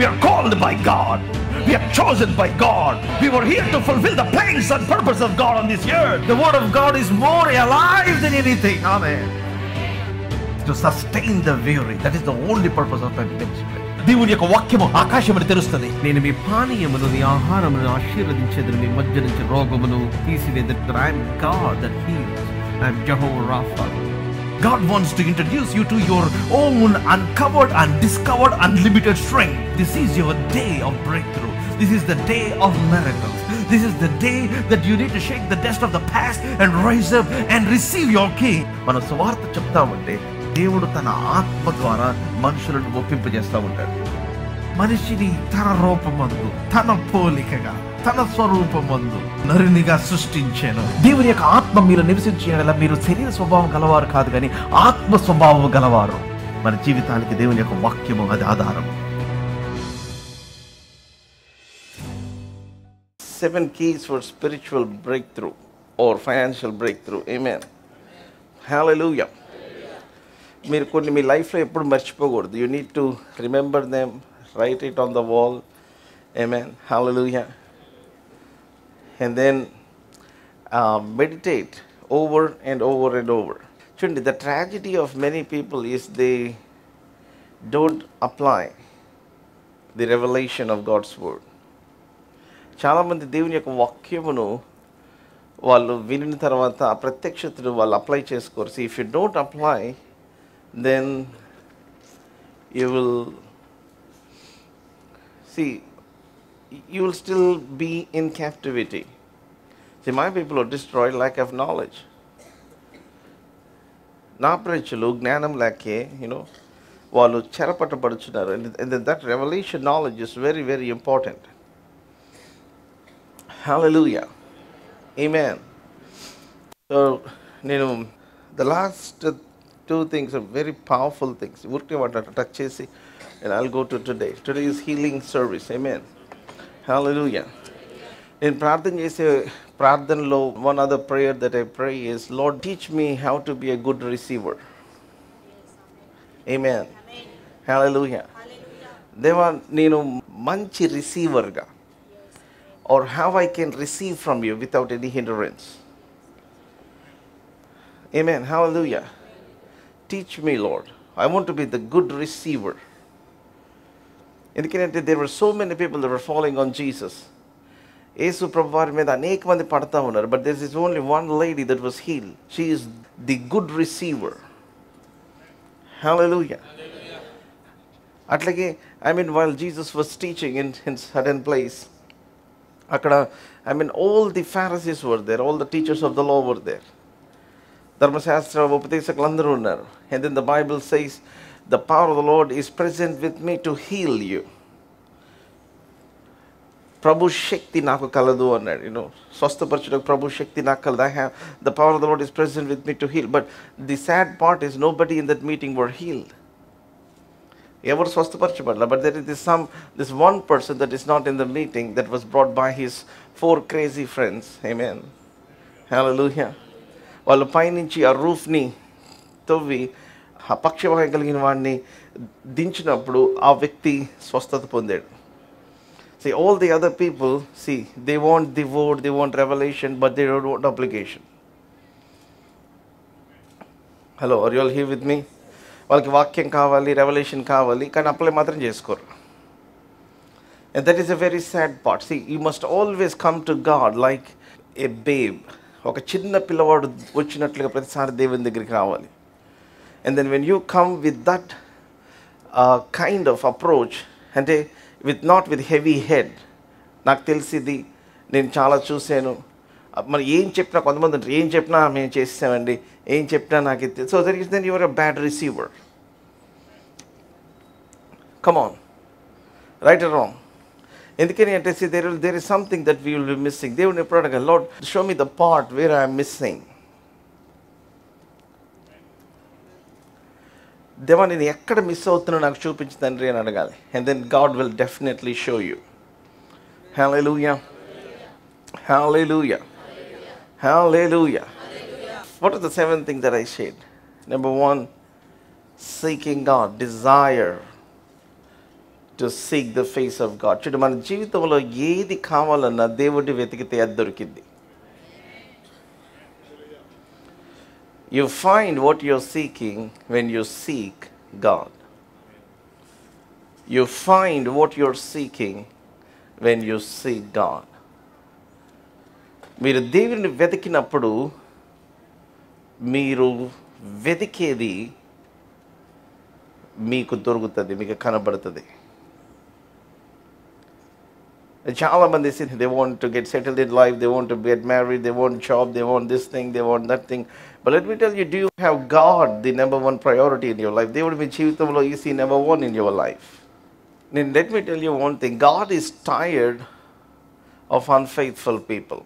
We are called by God. We are chosen by God. We were here to fulfill the plans and purpose of God on this earth. The word of God is more alive than anything. Amen. To sustain the weary. That is the only purpose of my ministry. దేవుని యొక్క వాక్యము ఆకాశమును తెరుస్తుంది. నేను మీ పానీయమును మీ ఆహారమును ఆశీర్వదించేదని మీ మధ్య నుంచి రోగమును తీసివేదను. I am God that heals. I am Jehovah Rapha. God wants to introduce you to your own uncovered and discovered unlimited strength. This is your day of breakthrough. This is the day of miracles. This is the day that you need to shake the dust of the past and rise up and receive your king. మనం సువార్త చెప్తామంటే దేవుడు తన ఆత్మ ద్వారా మనుషులను ఒప్పింపజేస్తూ ఉంటాడు. మనిషిని తన రూపమందు, తన పోలికగా, తన స్వరూపమందు నరునిగా సృష్టించాను. దేవుని యొక్క ఆత్మ మీరు నివసించేలా మీరు శరీర స్వభావం గలవారు కాదు, కానీ ఆత్మ స్వభావం గలవారు. మన జీవితానికి దేవుని యొక్క వాక్యము అది ఆధారం. 7 keys for spiritual breakthrough or financial breakthrough. Amen. Hallelujah. మీరు కొన్ని మీ లైఫ్లో ఎప్పుడు మర్చిపోకూడదు. You need to remember them, write it on the wall. Amen. Hallelujah. And then meditate over and over and over. చూడండి, the tragedy of many people is they don't apply the revelation of God's word. చాలామంది దేవుని యొక్క వాక్యమును వాళ్ళు వినిన తర్వాత ఆ ప్రత్యక్షతను వాళ్ళు అప్లై చేసుకోరు. If you don't apply, then you will see, you will still be in captivity. See, my people are destroyed lack of knowledge. నా ప్రజలు జ్ఞానం లేకే వాళ్ళు చెరపట్టబడుచున్నారు. And that revelation knowledge is very, very important. Hallelujah. Amen. So, the last two things are very powerful things. Urke vata touch chesi and I'll go to today. Today is healing service. Amen. Hallelujah. In prarthana chese prarthanalo one other prayer that I pray is, Lord, teach me how to be a good receiver. Amen. Hallelujah. Deva nenu manchi receiver ga, or how I can receive from you without any hindrance. Amen. Hallelujah. Teach me, Lord. I want to be the good receiver. ఎందుకంటే there were so many people that were falling on Jesus. యేసు ప్రభు వారి మీద అనేక మంది పడతా ఉన్నారు. But there is only one lady that was healed. She is the good receiver. Hallelujah. అట్లాగే while Jesus was teaching in certain place, అక్కడ all the Pharisees were there, all the teachers of the law were there. ధర్మశాస్త్ర ఉపదేశకులందరూ ఉన్నారు. And then the Bible says, the power of the Lord is present with me to heal you. ప్రభు శక్తి నాకు కలదు అన్నాడు. స్వస్థపరచుటకు ప్రభు శక్తి నాకు కలదు. I have the power of the Lord is present with me to heal. But the sad part is nobody in that meeting were healed. ఎవరు స్వస్థపరచబడలా. But there is this one person that is not in the meeting, that was brought by his 4 crazy friends. Amen. Hallelujah. వాళ్ళు పైనుంచి ఆ రూఫ్ని తవ్వి ఆ పక్షవాయు కలిగిన వాడిని దించినప్పుడు ఆ వ్యక్తి స్వస్థత పొందాడు. See, all the other people, they want the word, they want revelation, but they don't want application. Hello, are you all here with me? వాళ్ళకి వాక్యం కావాలి, రెవల్యూషన్ కావాలి, కానీ అప్లై మాత్రం చేసుకోరు. And that is a very sad part. See, you must always come to God like a babe. ఒక చిన్న పిల్లవాడు వచ్చినట్లుగా ప్రతిసారి దేవుని దగ్గరికి రావాలి. And then when you come with that kind of approach, అంటే not with heavy head, నాకు తెలిసింది, నేను చాలా చూశాను, మరి ఏం చెప్పినా కొంతమంది అంటారు, ఏం చెప్పినా మేము చేసామండి, ఏం చెప్పినా నాకు ఇది. So then you are a bad receiver. Come on, right or wrong? ఎందుకని అంటే there is something that we will be missing. దేవుని ఎప్పుడు అడగాలి, Lord, show me the part where I am missing. దేవా నేను ఎక్కడ మిస్ అవుతున్నా నాకు చూపించు తండ్రి అని అడగాలి. And then God will definitely show you. Hallelujah. Hallelujah. Hallelujah. What are the 7 things that I said? Number 1, seeking God, desire to seek the face of God. చూడు, మన జీవితంలో ఏది కావాలన్నా దేవుడిని వెతికితే అది దొరికింది. You find what you're seeking when you seek God. You find what you're seeking when you seek God. మీరు దేవుని వెతికినప్పుడు మీరు వెతికేది మీకు దొరుకుతుంది, మీకు కనబడుతుంది. చాలా మంది they want to get settled in life, they want to get married, they want job, they want this thing, they want that thing. But let me tell you, do you have God the number one priority in your life? దేవుడు మీ జీవితంలో is number one in your life. Let me tell you one thing, God is tired of unfaithful people.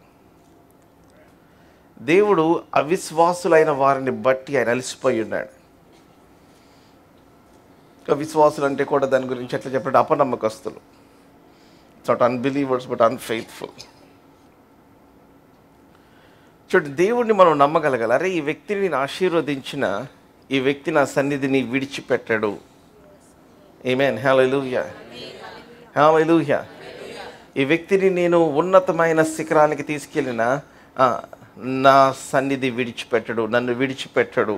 దేవుడు అవిశ్వాసులైన వారిని బట్టి ఆయన అలసిపోయి ఉన్నాడు. అవిశ్వాసులు అంటే కూడా దాని గురించి ఎట్లా చెప్పాడు, అపనమ్మకస్తులు. It's not unbelievers but unfaithful. చూడండి, దేవుడిని మనం నమ్మగలగాలి. అరే, ఈ వ్యక్తిని నేను ఆశీర్వదించిన, ఈ వ్యక్తి నా సన్నిధిని విడిచిపెట్టాడు. ఆమేన్, హల్లెలూయా, హల్లెలూయా. ఈ వ్యక్తిని నేను ఉన్నతమైన శిఖరానికి తీసుకెళ్ళిన, నా సన్నిధి విడిచిపెట్టడు, నన్ను విడిచిపెట్టడు,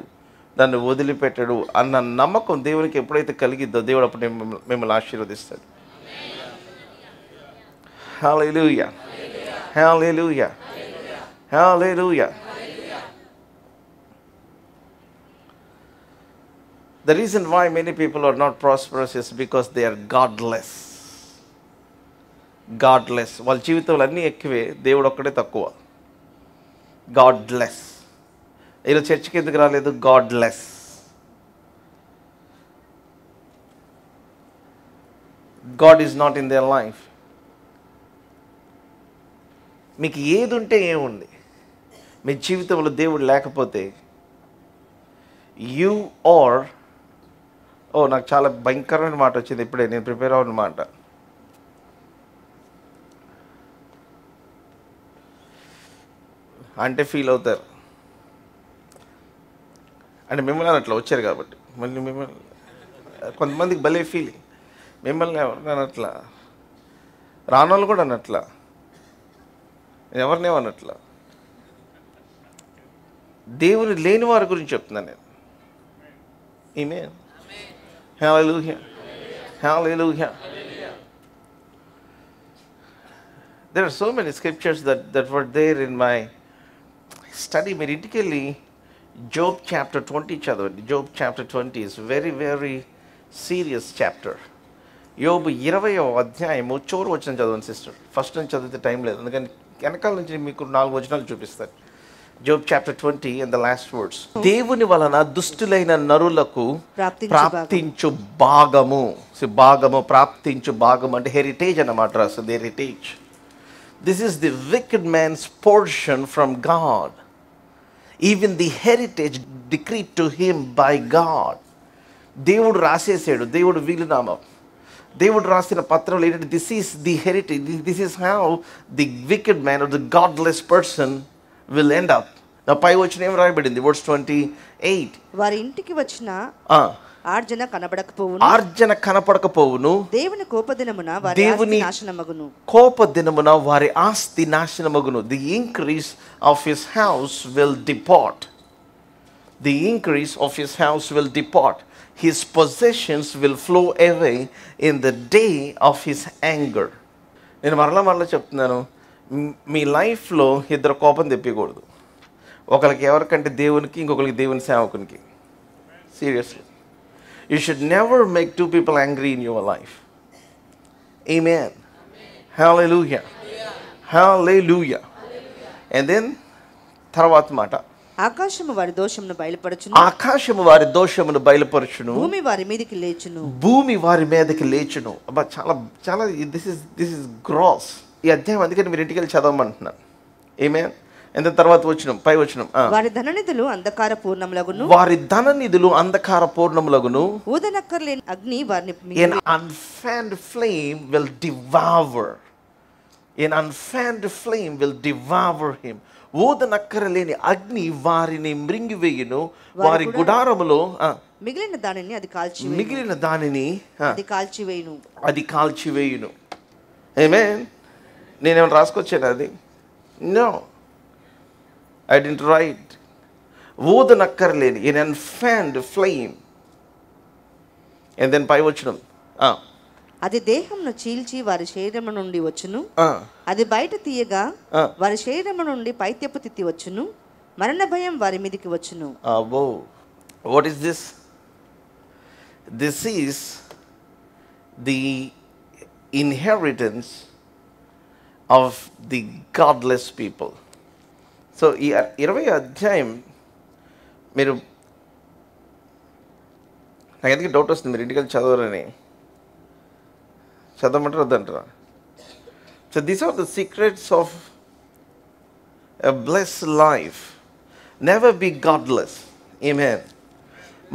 నన్ను వదిలిపెట్టడు అన్న నమ్మకం దేవునికి ఎప్పుడైతే కలిగిద్దో దేవుడు అప్పుడు మిమ్మల్ని ఆశీర్వదిస్తాడు. హల్లెలూయా, hallelujah, hallelujah. The reason why many people are not prosperous is because they are godless. Godless. వాళ్ళ జీవితంలో అన్నీ ఎక్కువే, దేవుడు ఒక్కడే తక్కువ. గాడ్లెస్. ఇలా చర్చికి ఎందుకు రాలేదు? Godless. God is not in their life. మీకు ఏది ఉంటే ఏముంది, మీ జీవితంలో దేవుడు లేకపోతే యు ఆర్, నాకు చాలా భయంకరమైన మాట వచ్చింది ఇప్పుడే, నేను ప్రిపేర్ అవ్వని మాట. అంటే ఫీల్ అవుతారు, అంటే మిమ్మల్ని అట్లా వచ్చారు కాబట్టి. మళ్ళీ మిమ్మల్ని కొంతమందికి భలే ఫీలింగ్, మిమ్మల్ని ఎవరిని అట్లా, రానోళ్ళు కూడా అన్నట్లా, ఎవరినేమన్నట్లా. దేవుని లేని వారి గురించి చెప్తున్నాను నేను. ఆమేన్, hallelujah, hallelujah. There are so many scriptures that were there in my study. మీరు ఇంటికి వెళ్ళి జోబ్ చాప్టర్ 20 చదవండి. Job chapter 20 is very very serious chapter. యోబు 20వ అధ్యాయము చివరి వచనం చదవండి సిస్టర్. ఫస్ట్ నుంచి చదివితే టైం లేదు, అందుకని వెనకాల నుంచి మీకు 4 వచనాలు చూపిస్తాను. Job chapter 20 and the last words. దేవుని వలన దుష్టులైన నరులకు ప్రాప్తించు భాగము, భాగము, ప్రాప్తించు భాగము అంటే హెరిటేజ్ అన్నమాట. రాస్తుంది heritage. This is the wicked man's portion from God, even the heritage decreed to him by God. దేవుడు రాసేసాడు, దేవుడు వీలునామా, దేవుడు రాసిన పత్రంలో ఏంటంటే this is the heritage, this is how the wicked man or the godless person will end up. నా పై వచ్చిన ఏం రాయబడింది, వర్స్ 28. వారి ఇంటికి వచ్చిన ఆర్జన కనబడకపోవును, ఆర్జన కనపడకపోవును, దేవుని కోపదినమున వారి ఆస్తి నాశనమగును, కోపదినమున వారి ఆస్తి నాశనమగును. The increase of his house will depart, the increase of his house will depart, his possessions will flow away in the day of his anger. నేను మరలా చెప్తున్నాను, మీ లైఫ్లో ఇద్దరు కోపం తెప్పకూడదు. ఒకరికి ఎవరికంటే దేవునికి, ఇంకొకరికి దేవుని సేవకునికి. Seriously, you should never make two people angry in your life. Amen. Hallelujah. Hallelujah. And then తర్వాత మాట, ఆకాశము వారి దోషమును బయలుపరచును, ఆకాశము వారి దోషమును బయలుపరచును, భూమి వారి మీదకి లేచును, భూమి వారి మీదకి లేచును. అబ్బా, చాలా చాలా దిస్ ఇస్ గ్రాస్. ఈ అధ్యాయం అందుకని మీరు ఇంటికి వెళ్ళి చదవమంటున్నాను. Amen. ఎంత తర్వాత వచ్చినాం, పై వచ్చినాం. వారి ధననిధులు అంధకార పూర్ణములగును, వారి ధననిధులు అంధకార పూర్ణములగును, ఊదనక్కర్లేని అగ్ని వారిని, an unfanned flame will devour, an unfanned flame will devour him. ఊదనక్కరలేని అగ్ని వారిని మృంగివేయును, వారి గుడారములో మిగిలిన దానిని అది కాల్చివేయును. ఆమేన్. నేనేమైనా రాసుకొచ్చాను అది? No, I didn't write. ఊదనక్కర్లేని in unfanned flame. And then పై వచనం, అది దేహమును చీల్చి వారి శరీరము నుండి వచ్చును, అది బయట తీయగా వారి శరీరము నుండి పైత్యపు తిత్తి వచ్చును, మరణ భయం వారి మీదికి వచ్చును. What is this? This is the inheritance of the godless people. So ఈ 20వ అధ్యాయం మీరు, నాకు ఎందుకు డౌట్ వస్తుంది, మీరు ఇంటికి వెళ్ళి చదవరని. చదవమంటారు వద్దంటారా? So these are the secrets of a blessed life. Never be godless. Amen.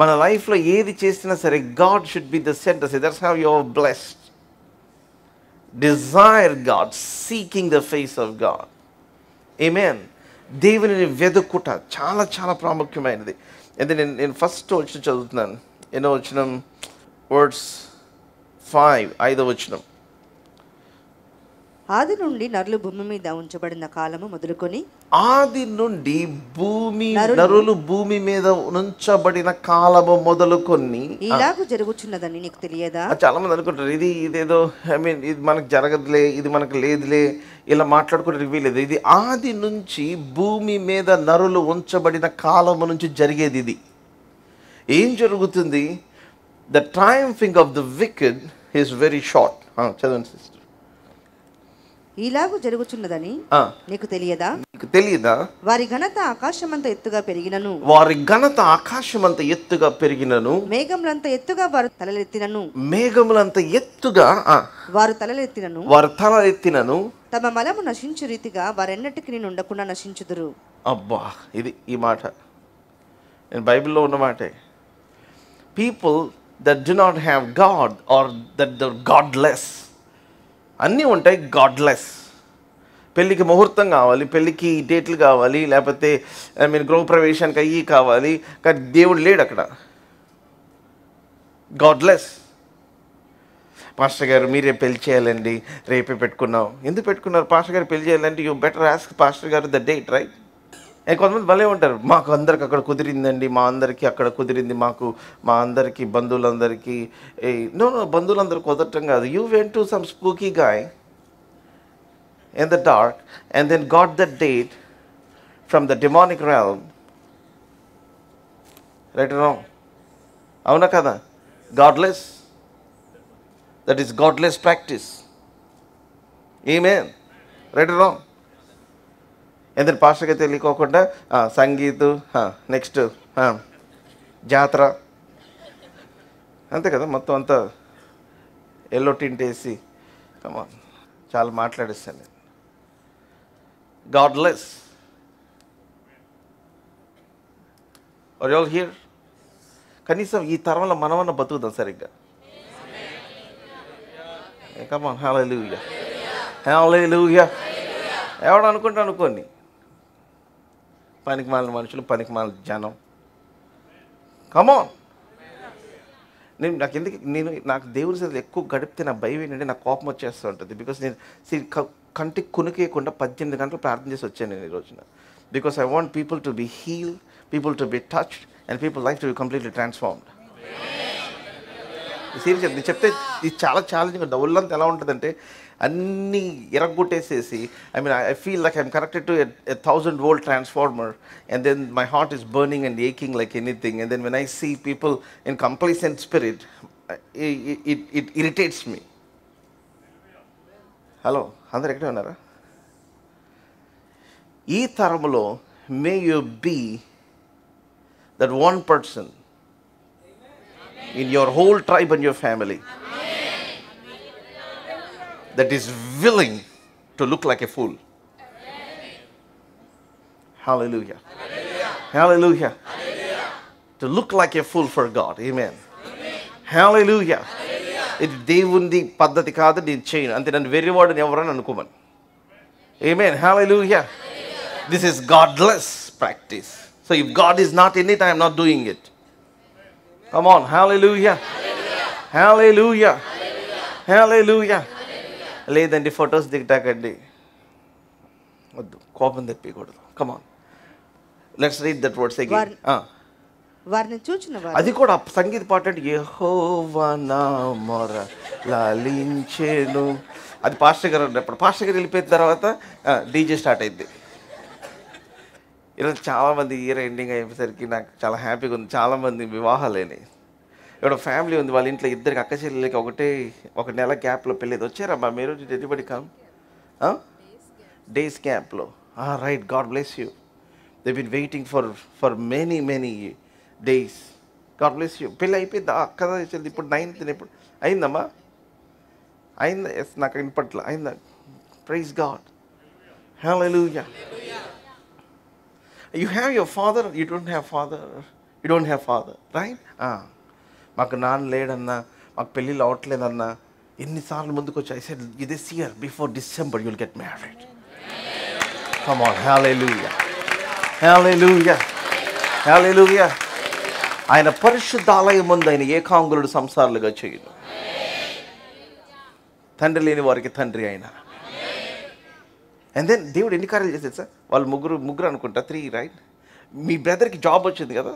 మన లైఫ్లో ఏది చేసినా సరే God should be the centre. That's how you are blessed. Desire God, seeking the face of God. Amen. దేవుని వెదుకుట చాలా చాలా ప్రాముఖ్యమైనది. అయితే నేను ఫస్ట్ వచ్చిన చదువుతున్నాను. ఎన్నో వచనం? వర్డ్స్ 5, 5వ వచనం. ఆది నుండి నరులు భూమి మీద ఉంచబడిన కాలము మొదలుకొని, ఆది నుండి నరులు భూమి మీద ఉంచబడిన కాలము మొదలుకొని ఇలాగూ జరుగుచున్నదని నీకు తెలియదా? చాలా మంది అనుకుంటారు ఇదేదో ఇది మనకు జరగదులే, ఇది మనకు లేదులే, ఇలా మాట్లాడుకుంటే వీలేదు. ఇది ఆది నుంచి భూమి మీద నరులు ఉంచబడిన కాలము నుంచి జరిగేది. ఇది ఏం జరుగుతుంది? The triumphing of the wicked is very short. చదవండి సిస్టర్. ఇలాగూ జరుగుచున్నదని నీకు తెలియదా? వారి ఘనత ఆకాశమంత ఎత్తుగా పెరిగినను, మేఘములంత ఎత్తుగా వారు తలలెత్తినను, తమ మలము నశించు రీతిగా వారెన్నటికి ఉండకుండా నశించుదురు. అబ్బా, ఇది ఈ మాట నేను బైబిల్లో ఉన్న మాటే. People that do not have God are that the godless, అన్నీ ఉంటాయి గాడ్లెస్. పెళ్ళికి ముహూర్తం కావాలి, పెళ్ళికి డేట్లు కావాలి, లేకపోతే గృహప్రవేశానికి అయ్యి కావాలి, కానీ దేవుడు లేడు అక్కడ. గాడ్లెస్. పాస్టర్ గారు మీరే పెళ్లి చేయాలండి, రేపే పెట్టుకున్నాం. ఎందుకు పెట్టుకున్నారు? పాస్టర్ గారు పెళ్లి చేయాలంటే యూ బెటర్ ఆస్క్ పాస్టర్ గారు ద డేట్, రైట్? కొంతమంది భలే ఉంటారు, మాకు అందరికి అక్కడ కుదిరిందండి, మా అందరికీ అక్కడ కుదిరింది, మా అందరికీ బంధువులందరికీ. నో, బంధువులందరూ కుదరటం కాదు. You went to some spooky guy in the dark and then got the date from the demonic realm. Right or wrong? Avuna kada? Godless. That is godless practice. Amen. Right or wrong? And then pastor ke telikokonda sangeetu next jatra ante kada mottam anta yellow tint esi come on chaala maatladestanu. Godless. Are you all here? కనీసం ఈ తరంలో మనమన్న బతుకుదాం సరిగ్గా. Come on, hallelujah. Hallelujah. ఎవడు అనుకోండి, పనికి మాలిన మనుషులు, పనికి మాలిన జనం. Come on. నాకు దేవుడి సేవలు ఎక్కువ గడిపితే నా భయం ఏంటంటే నాకు కోపం వచ్చేస్తూ ఉంటుంది. బికాస్ నేను కంటికి కునికేయకుండా 18 గంటలు ప్రార్థన చేసి వచ్చాను నేను ఈ రోజున. Because I want people to be healed, people to be touched and people life to be completely transformed. Serious ఇది చెప్తే ఇది చాలా ఛాలెంజింగ్ ఉంటుంది. ఒళ్ళంతా ఎలా ఉంటుందంటే అన్నీ ఇరగొట్టేసేసి I feel like I'm connected to a 1000-volt transformer and then my heart is burning and aching like anything. And then when I see people in complacent spirit, it irritates me. Hello, అందరు ఎక్కడే ఉన్నారా? ఈ తరములో may you be that one person in your whole tribe and your family that is willing to look like a fool. Hallelujah. Hallelujah. To look like a fool for God. Amen. Hallelujah. ఇది దేవుని పద్ధతి కాదు, నేను చేయను అంతే, నన్ను వెర్రివాడని ఎవరని అనుకోమని. Amen. Hallelujah. This is godless practice. So if God is not in it, I am not doing it. Come on, hallelujah. Hallelujah. Hallelujah. లేదండి ఫొటోస్ దిగటాకండి, వద్దు, కోపం తెప్పకూడదు. Come on, let's read that words again. వారిని చూచిన వారు, అది కూడా సంగీత పాట అంటే యెహోవా నా మొర లాలించెను. అది పాస్టర్ గారు ఉన్నప్పుడు. పాస్టర్ గారు వెళ్ళిపోయిన తర్వాత డీజే స్టార్ట్ అయింది. ఈరోజు చాలామంది ఇయర్ ఎండింగ్ అయ్యేసరికి నాకు చాలా హ్యాపీగా ఉంది. చాలామంది వివాహాలేని ఇక్కడ ఫ్యామిలీ ఉంది, వాళ్ళ ఇంట్లో ఇద్దరికి అక్క చెల్లెలకి ఒక నెల గ్యాప్లో పెళ్ళేది. వచ్చారమ్మా మీరు? ఎవ్రీబడి కమ్ డేస్ గ్యాప్లో. Right, God bless you. They been waiting for many days. God bless you. పెళ్ళి అయిపోయింది అక్క చెల్లి. ఇప్పుడు 9th ఇప్పుడు అయిందమ్మా, అయిందా? ఎస్, నాకు ఇన్పట్ల అయిందా? Praise God. Hallelujah. You have your father, you don't have father. You don't have father, right? మాకు నాన్న లేడన్నా, మాకు పెళ్ళిళ్ళు అవట్లేదన్నా ఎన్నిసార్లు ముందుకు వచ్చి I said this year before December you'll get married. Come on, hallelujah. Hallelujah. Hallelujah. ఆయన పరిశుద్ధ ఆలయం ముందు ఆయన ఏకాంగులుడు సంసారాలుగా చేయును. తండ్రి లేని వారికి తండ్రి అయినా. అండ్ దెన్ దేవుడు ఎన్ని కార్యాలు చేసేది సార్? వాళ్ళు ముగ్గురు అనుకుంటా, 3, రైట్? మీ బ్రదర్కి జాబ్ వచ్చింది కదా,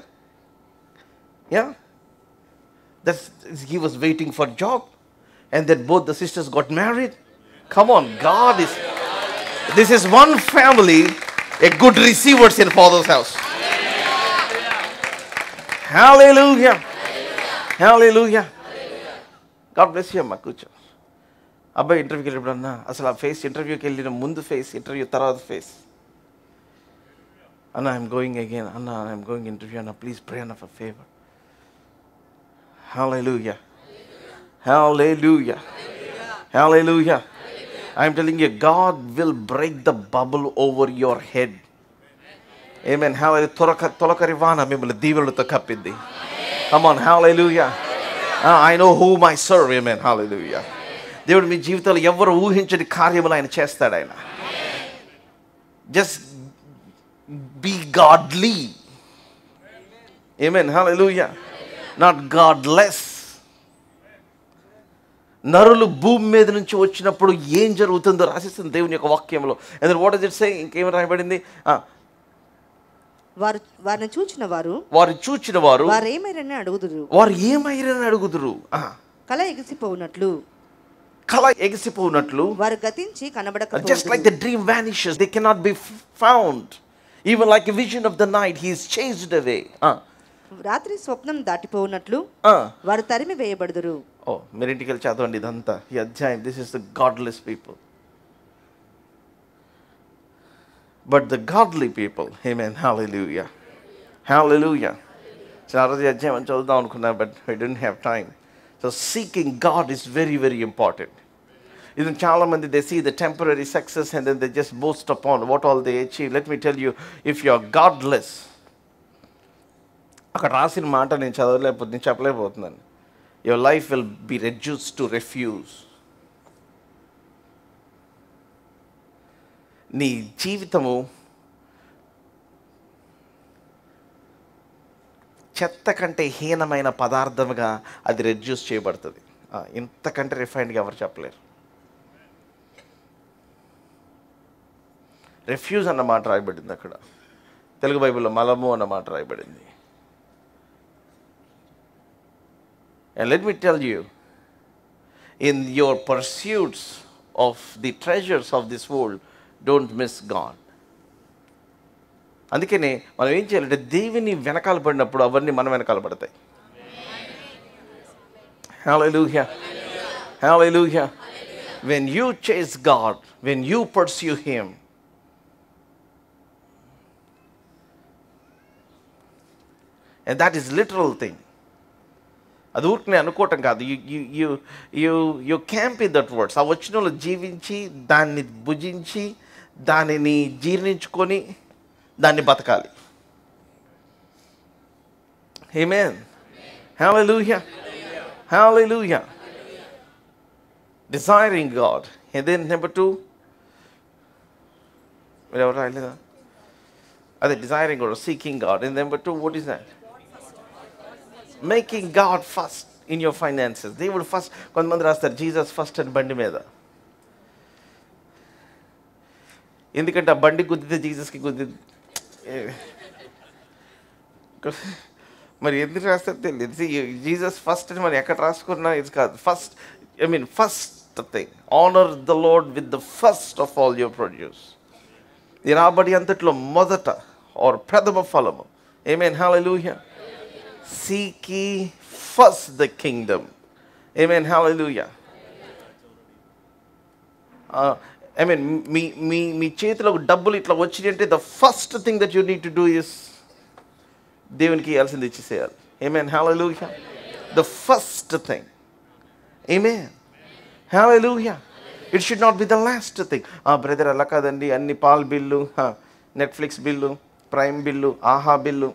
yeah, he was waiting for job, and then both the sisters got married. Come on, this is one family, a good receivers in Father's house. Hallelujah. Hallelujah. God bless you అమ్మా. కూర్చో. అబ్బాయి ఇంటర్వ్యూకి వెళ్ళినప్పుడన్నా అసలు ఆ face, ఇంటర్వ్యూకి వెళ్ళిన ముందు face, interview తర్వాత ఫేస్, అన్న ఐఎమ్ గోయింగ్ అగైన్, అన్న ఐఎమ్ గోయింగ్ ఇంటర్వ్యూ, అన్న ప్లీజ్ ప్రే అన్న for favour. Hallelujah. Hallelujah. Hallelujah. I am telling you, God will break the bubble over your head. Amen. Hallelujah. Tolakarivana mimmalni దీవెనలతో కప్పింది. Come on, hallelujah. I know whom I serve. Amen. Hallelujah. దేవుడు మీ జీవితంలో ఎవరు ఊహించని కార్యములు ఆయన చేస్తాడు. ఆయన just be godly. Amen. Hallelujah. Not godless. నరులు భూమి మీద నుంచి వచ్చినప్పుడు ఏం జరుగుతుందో రాసిస్తుంది దేవుని యొక్క వాక్యంలో. And then what does it say? ఇంకేం రాయబడింది? వారిని చూచిన వారు వారు ఏమైరని అడుగుదురు. కళ ఎగిసిపోవునట్లు వారు గతించి కనబడకపోవుదురు. Just like the dream vanishes, they cannot be found. Even like a vision of the night, he is chased away. రాత్రి స్వప్నం దాటిపోవునట్లు వారు తరిమి వేయబడుదురు. మీరు ఇంటికి వెళ్ళి చదవండి ఇదంతా, ఈ అధ్యాయం. This is the godless people. But the godly people, amen, hallelujah. Hallelujah. చాలా అధ్యాయం అని చదువుదాం అనుకున్నా, but I didn't have time. So seeking God is very, very important. Even చాలా మంది, they see the temporary success and then they just boast upon what all they achieve. Let me tell you, if you are godless, అక్కడ రాసిన మాట నేను చెప్పలేకపోతున్నాను. Your life will be reduced to refuse. నీ జీవితము చెత్త కంటే హీనమైన పదార్థముగా అది రెడ్యూస్ చేయబడుతుంది. ఇంతకంటే రిఫైన్డ్గా ఎవరు చెప్పలేరు. రెఫ్యూజ్ అన్న మాట రాయబడింది అక్కడ. తెలుగు బైబిల్లో మలము అన్న మాట రాయబడింది. And let me tell you, in your pursuits of the treasures of this world, don't miss God. అందుకనే మనం ఏం చేయాలంటే దేవుని వెనకాల పడినప్పుడు అవన్నీ మన వెనకాల పడతాయి. Hallelujah. Hallelujah. When you chase God, when you pursue Him, and that is literal thing. అది ఊరికి అనుకోవటం కాదు. You camp in that words. ఆ వచనంలో జీవించి, దాన్ని భుజించి, దానిని జీర్ణించుకొని, దాన్ని బతకాలి. Amen. Hallelujah. Hallelujah. Desiring God. And then number 2, whatever I learned. Are they desiring God or seeking God? And number 2, what is that? Making God first in your finances. దేవుడు first. కొంతమంది రాస్తారు జీసస్ ఫస్ట్ అని బండి మీద. ఎందుకంటే ఆ బండి గుద్దితే జీసస్కి గుద్ది, మరి ఎందుకు రాస్తారు తెలియదు. జీసస్ ఫస్ట్ అని మరి ఎక్కడ రాసుకున్నా ఇది కాదు. First, I mean first thing, honour the Lord with the first of all your produce. ఈ రాబడి అంతట్లో మొదట ఆర్ ప్రథమ ఫలము. Amen, hallelujah. Seek ye first the kingdom. Amen, hallelujah. I mean, మీ చేతిలో డబ్బులు ఇట్లా వచ్చినాయి అంటే the first thing that you need to do is దేవునికి ఇవ్వాల్సింది ఇచ్చేసేయాలి. Amen, hallelujah. The first thing. Amen, hallelujah. It should not be the last thing. Brother అలా కాదండి, అన్ని పాల్ bill, Netflix bill, Prime bill, Aha bill,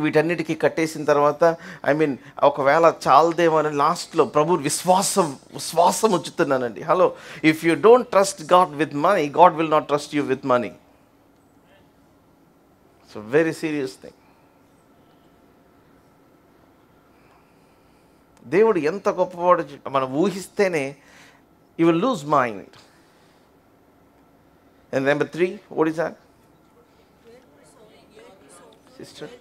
వీటన్నిటికీ కట్టేసిన తర్వాత ఐ మీన్ ఒకవేళ చాలదేమో అని లాస్ట్లో ప్రభు విశ్వాసం ఉంచుతున్నానండి. Hello, if you don't trust God with money, God will not trust you with money. So very serious thing. దేవుడు ఎంత గొప్పవాడు మనం ఊహిస్తేనే you will lose mind. And number 3, what is that sister?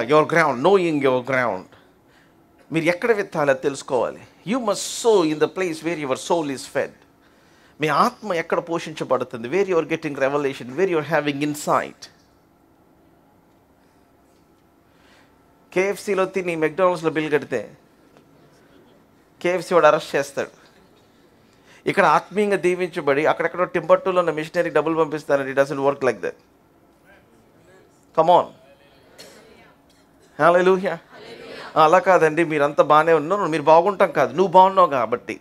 Your ground, knowing your ground. మీరు ఎక్కడ విత్తాలో తెలుసుకోవాలి. You must sow in the place where your soul is fed. మీ ఆత్మ ఎక్కడ పోషించబడుతుంది, where your getting revelation, where your having insight. కేఎఫ్సీలో తిని మెక్డానల్డ్స్లో బిల్ కడితే కేఎఫ్సీ వాడు అరెస్ట్ చేస్తాడు. ఇక్కడ ఆత్మీయంగా దీవించబడి అక్కడెక్కడో టింబర్టూలో ఉన్న మిషనరీ డబ్బులు పంపిస్తారండి. It doesn't work like that. Come on, hallelujah. అలా కాదండి, మీరంతా బాగానే ఉన్నారు, మీరు బాగుంటాం కాదు, నువ్వు బాగున్నావు కాబట్టి.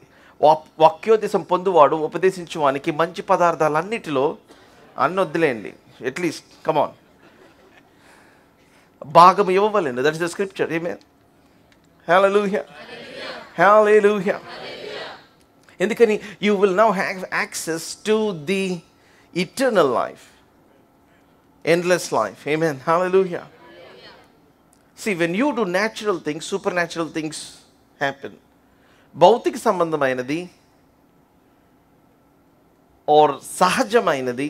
వాక్యోదేశం పొందువాడు ఉపదేశించువానికి మంచి పదార్థాలన్నిటిలో వద్దులేండి, అట్లీస్ట్ కమ్ ఆన్ భాగం ఇవ్వవలేండి. That is the scripture. Amen, hallelujah, hallelujah. ఎందుకని you will now have access to the eternal life, endless life. Amen, hallelujah. See, when you do natural things, supernatural things happen. భౌతిక సంబంధమైనది are సహజమైనది,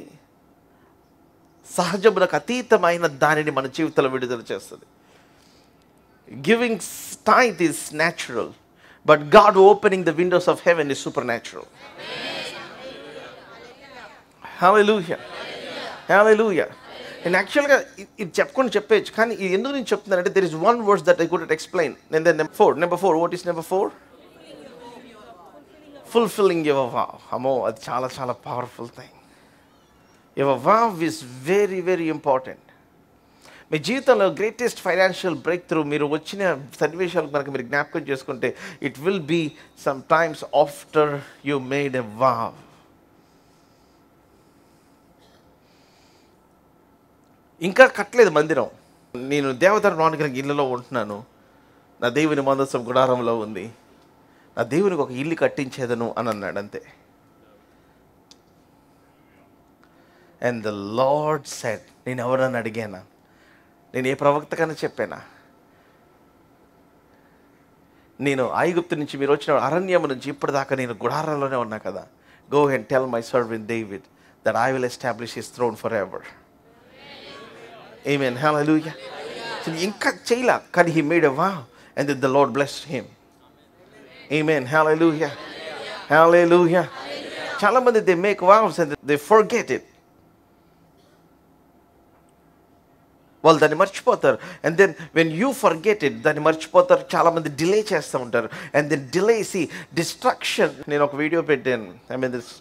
సహజమునకు అతీతమైన దానిని మన జీవితంలో విడుదల చేస్తుంది. Giving tithe is natural, but God opening the windows of heaven is supernatural. Hallelujah, hallelujah. And యాక్చువల్గా ఇది చెప్పుకొని చెప్పేయచ్చు, కానీ ఇది ఎందుకు నేను చెప్తున్నానంటే there is one words that I could explain. And then number four, what is number 4? Fulfilling your vow. అమ్మో, అది చాలా చాలా powerful thing. Your vow is very very important. మీ జీవితంలో గ్రేటెస్ట్ ఫైనాన్షియల్ బ్రేక్ త్రూ మీరు వచ్చిన సన్నివేశాలు కనుక మీరు జ్ఞాపకం చేసుకుంటే it will be some times after you made a wow. ఇంకా కట్టలేదు మందిరం, నేను దేవదారు నాన్నగారి ఇళ్ళలో ఉంటున్నాను, నా దేవుని మందసం గుడారంలో ఉంది, నా దేవునికి ఒక ఇల్లు కట్టించేదను అని అన్నాడు అంతే. అండ్ ద లార్డ్ సెడ్, నేను ఎవరని అడిగానా, నేను ఏ ప్రవక్తకన్నా చెప్పానా, నేను ఐగుప్తు నుంచి మీరు వచ్చిన అరణ్యం నుంచి ఇప్పటిదాకా నేను గుడారంలోనే ఉన్నా కదా. Go and tell my servant David that I will establish his throne for ever. Amen, hallelujah. So ఇంకా చేయలా, కానీ he made a vow and then the Lord blessed him. Amen, hallelujah, hallelujah. చాలా మంది they make vows and they forget it. వాళ్ళు దాన్ని మర్చిపోతారు. And then when you forget it, దాన్ని మర్చిపోతారు. చాలామంది డిలే చేస్తూ ఉంటారు. And then delay distraction. నేను ఒక వీడియో పెట్టాను, I mean this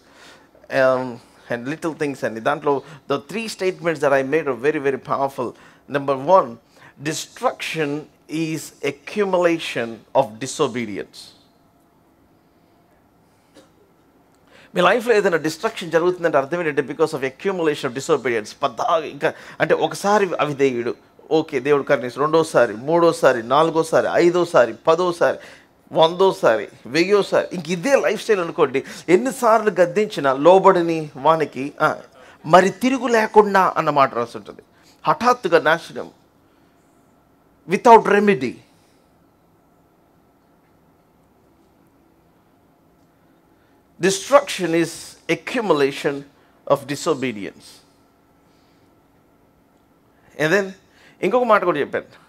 and little things, and దాంట్లో the 3 statements that I made are very very powerful. Number 1, destruction is accumulation of disobedience. మీ లైఫ్లో ఏదైనా డిస్ట్రక్షన్ జరుగుతుందంటే అర్థం ఏంటంటే because of accumulation of disobedience. ఇంకా అంటే ఒకసారి అవిధేయుడు, ఓకే దేవుడు కర్ణిస్తాడు, రెండోసారి, మూడోసారి, నాలుగోసారి, ఐదోసారి, 10ఓసారి, 100ఓసారి, 1000ఓసారి, ఇంక ఇదే లైఫ్ స్టైల్ అనుకోండి. ఎన్నిసార్లు గద్దించినా లోబడిని వానికి మరి తిరుగు లేకుండా అన్న మాట రాస్తుంటుంది. హఠాత్తుగా నాశనం. without remedy. Destruction is accumulation of disobedience. And then ఇంకొక మాట కూడా చెప్పాను,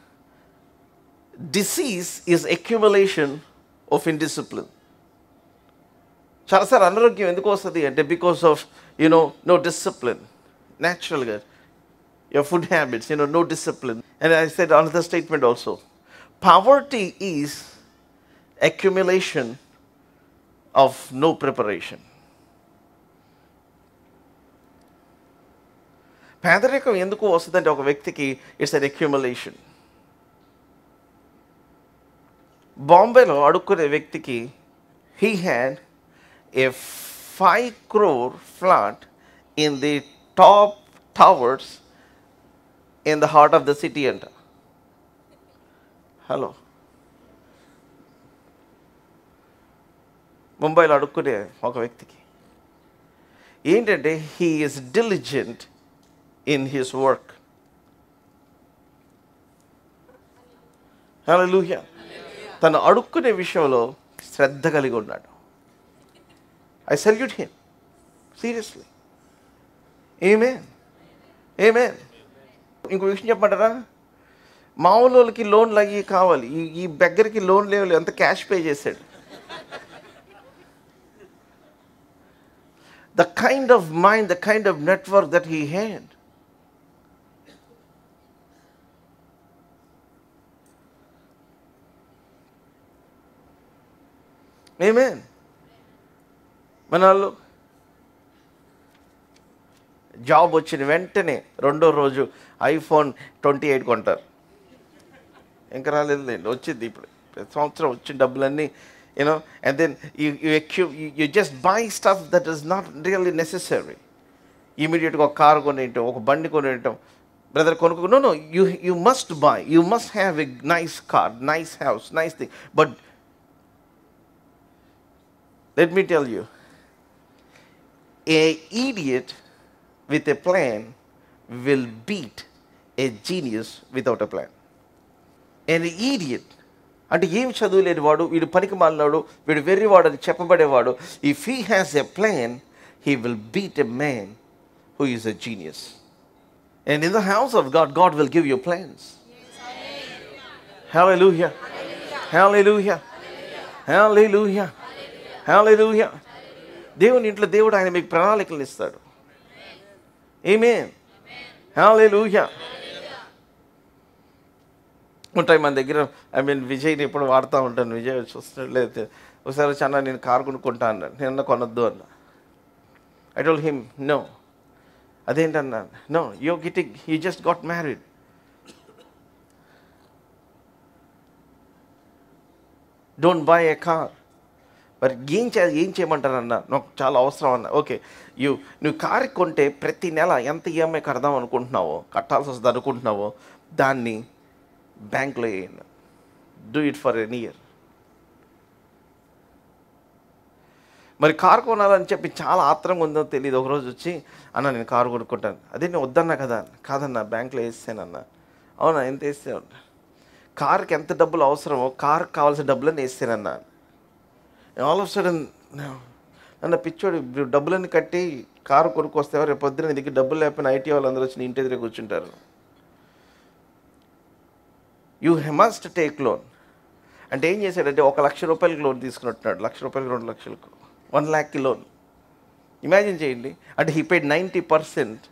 disease is accumulation of indiscipline. చాలాసార్లు అనారోగ్యం ఎందుకు వస్తుంది అంటే because of no discipline. Naturally, your food habits, no discipline. And I said another statement also. Poverty is accumulation of no preparation. పేదరికం ఎందుకు వస్తుందంటే ఒక వ్యక్తికి ఇట్స్ అన్ అక్యుములేషన్. బాంబేలో అడుక్కునే వ్యక్తికి he had a 5 crore flat in the top towers in the heart of the city అంట. Hello, ముంబైలో అడుక్కునే ఒక వ్యక్తికి ఏంటంటే he is diligent in his work. హల్లెలూయా. తను అడుక్కునే విషయంలో శ్రద్ధ కలిగి ఉన్నాడు. I salute him. Seriously. Amen. Amen. ఇంకో విషయం చెప్పమంటారా, మామూలు వాళ్ళకి లోన్లు అయ్యి కావాలి, ఈ బెగ్గరికి లోన్ లేవు, ఎంత క్యాష్ పే చేశాడు. The kind of mind, the kind of network that he had. Amen. మన వాళ్ళు జాబ్ వచ్చిన వెంటనే రెండో రోజు iPhone 28 కొంటారు. ఇంకా రాలేదులేండి, వచ్చింది ఇప్పుడు ప్రతి సంవత్సరం వచ్చిన డబ్బులన్నీ and then you just buy stuff that is not really necessary. ఇమీడియట్గా ఒక కారు కొనేయటం, ఒక బండి కొనేయటం. బ్రదర్ కొనుక్కో, no, you must buy, you must have a nice car, nice house, nice thing. But let me tell you, an idiot with a plan will beat a genius without a plan. An idiot అంటే ఏం చదువులేని వాడు, వీడు పనికి మాలినాడు, వీడు వెర్రివాడు అని చెప్పబడేవాడు, if he has a plan, he will beat a man who is a genius. And in the house of God, God will give you plans. Hallelujah. Hallelujah. Hallelujah. Hallelujah. దేవుని ఇంట్లో దేవుడు ఆయన మీకు ప్రణాళికలు ఇస్తాడు. ఆమేన్. హల్లెలూయా. ఉంటాయి మన దగ్గర. విజయ్ని ఎప్పుడు వాడుతూ ఉంటాను. విజయ్ చూస్తున్నట్లయితే ఒకసారి చాలా నేను కారు కొనుక్కుంటా అన్నాడు. నేను కొనొద్దు అన్నా. I told him no. అదేంటన్నా, no, you just got married. Don't buy a car. మరి ఏం చేయమంటారన్నా, నాకు చాలా అవసరం అన్న. ఓకే, నువ్వు కారు కొంటే ప్రతి నెల ఎంత ఈఎంఐ కడదాం అనుకుంటున్నావో, కట్టాల్సి వస్తుంది అనుకుంటున్నావో, దాన్ని బ్యాంక్లో వేయండి. Do it for an year. మరి కారు కొనాలని చెప్పి చాలా ఆత్రంగా ఉందో తెలియదు. ఒకరోజు వచ్చి అన్న నేను కారు కొనుక్కుంటాను. అదే నేను వద్దన్నా కదా. కాదన్నా, బ్యాంక్లో వేస్తానన్నా. అవునా, ఎంత వేస్తాను? కారుకి ఎంత డబ్బులు అవసరమో కారుకి కావాల్సిన డబ్బులన్నీ వేస్తానన్నా. ఆల్ ఆఫ్ సడన్ నన్ను పిచ్చోడు, డబ్బులన్నీ కట్టి కారు కొనుక్కొస్తావా, రేపు పొద్దున నీ దగ్గర డబ్బులు లేకపోయినా ఐటీ వాళ్ళందరూ వచ్చి నీ ఇంటి దగ్గర కూర్చుంటారు. You must take loan. అంటే ఏం చేశాడంటే 1 లక్ష రూపాయలకి లోన్ తీసుకున్నట్టున్నాడు. 1 లక్ష రూపాయలకి 2 లక్షలకు 1 lakh లోన్. ఇమాజిన్ చేయండి. అంటే హీ పేడ్ 90%.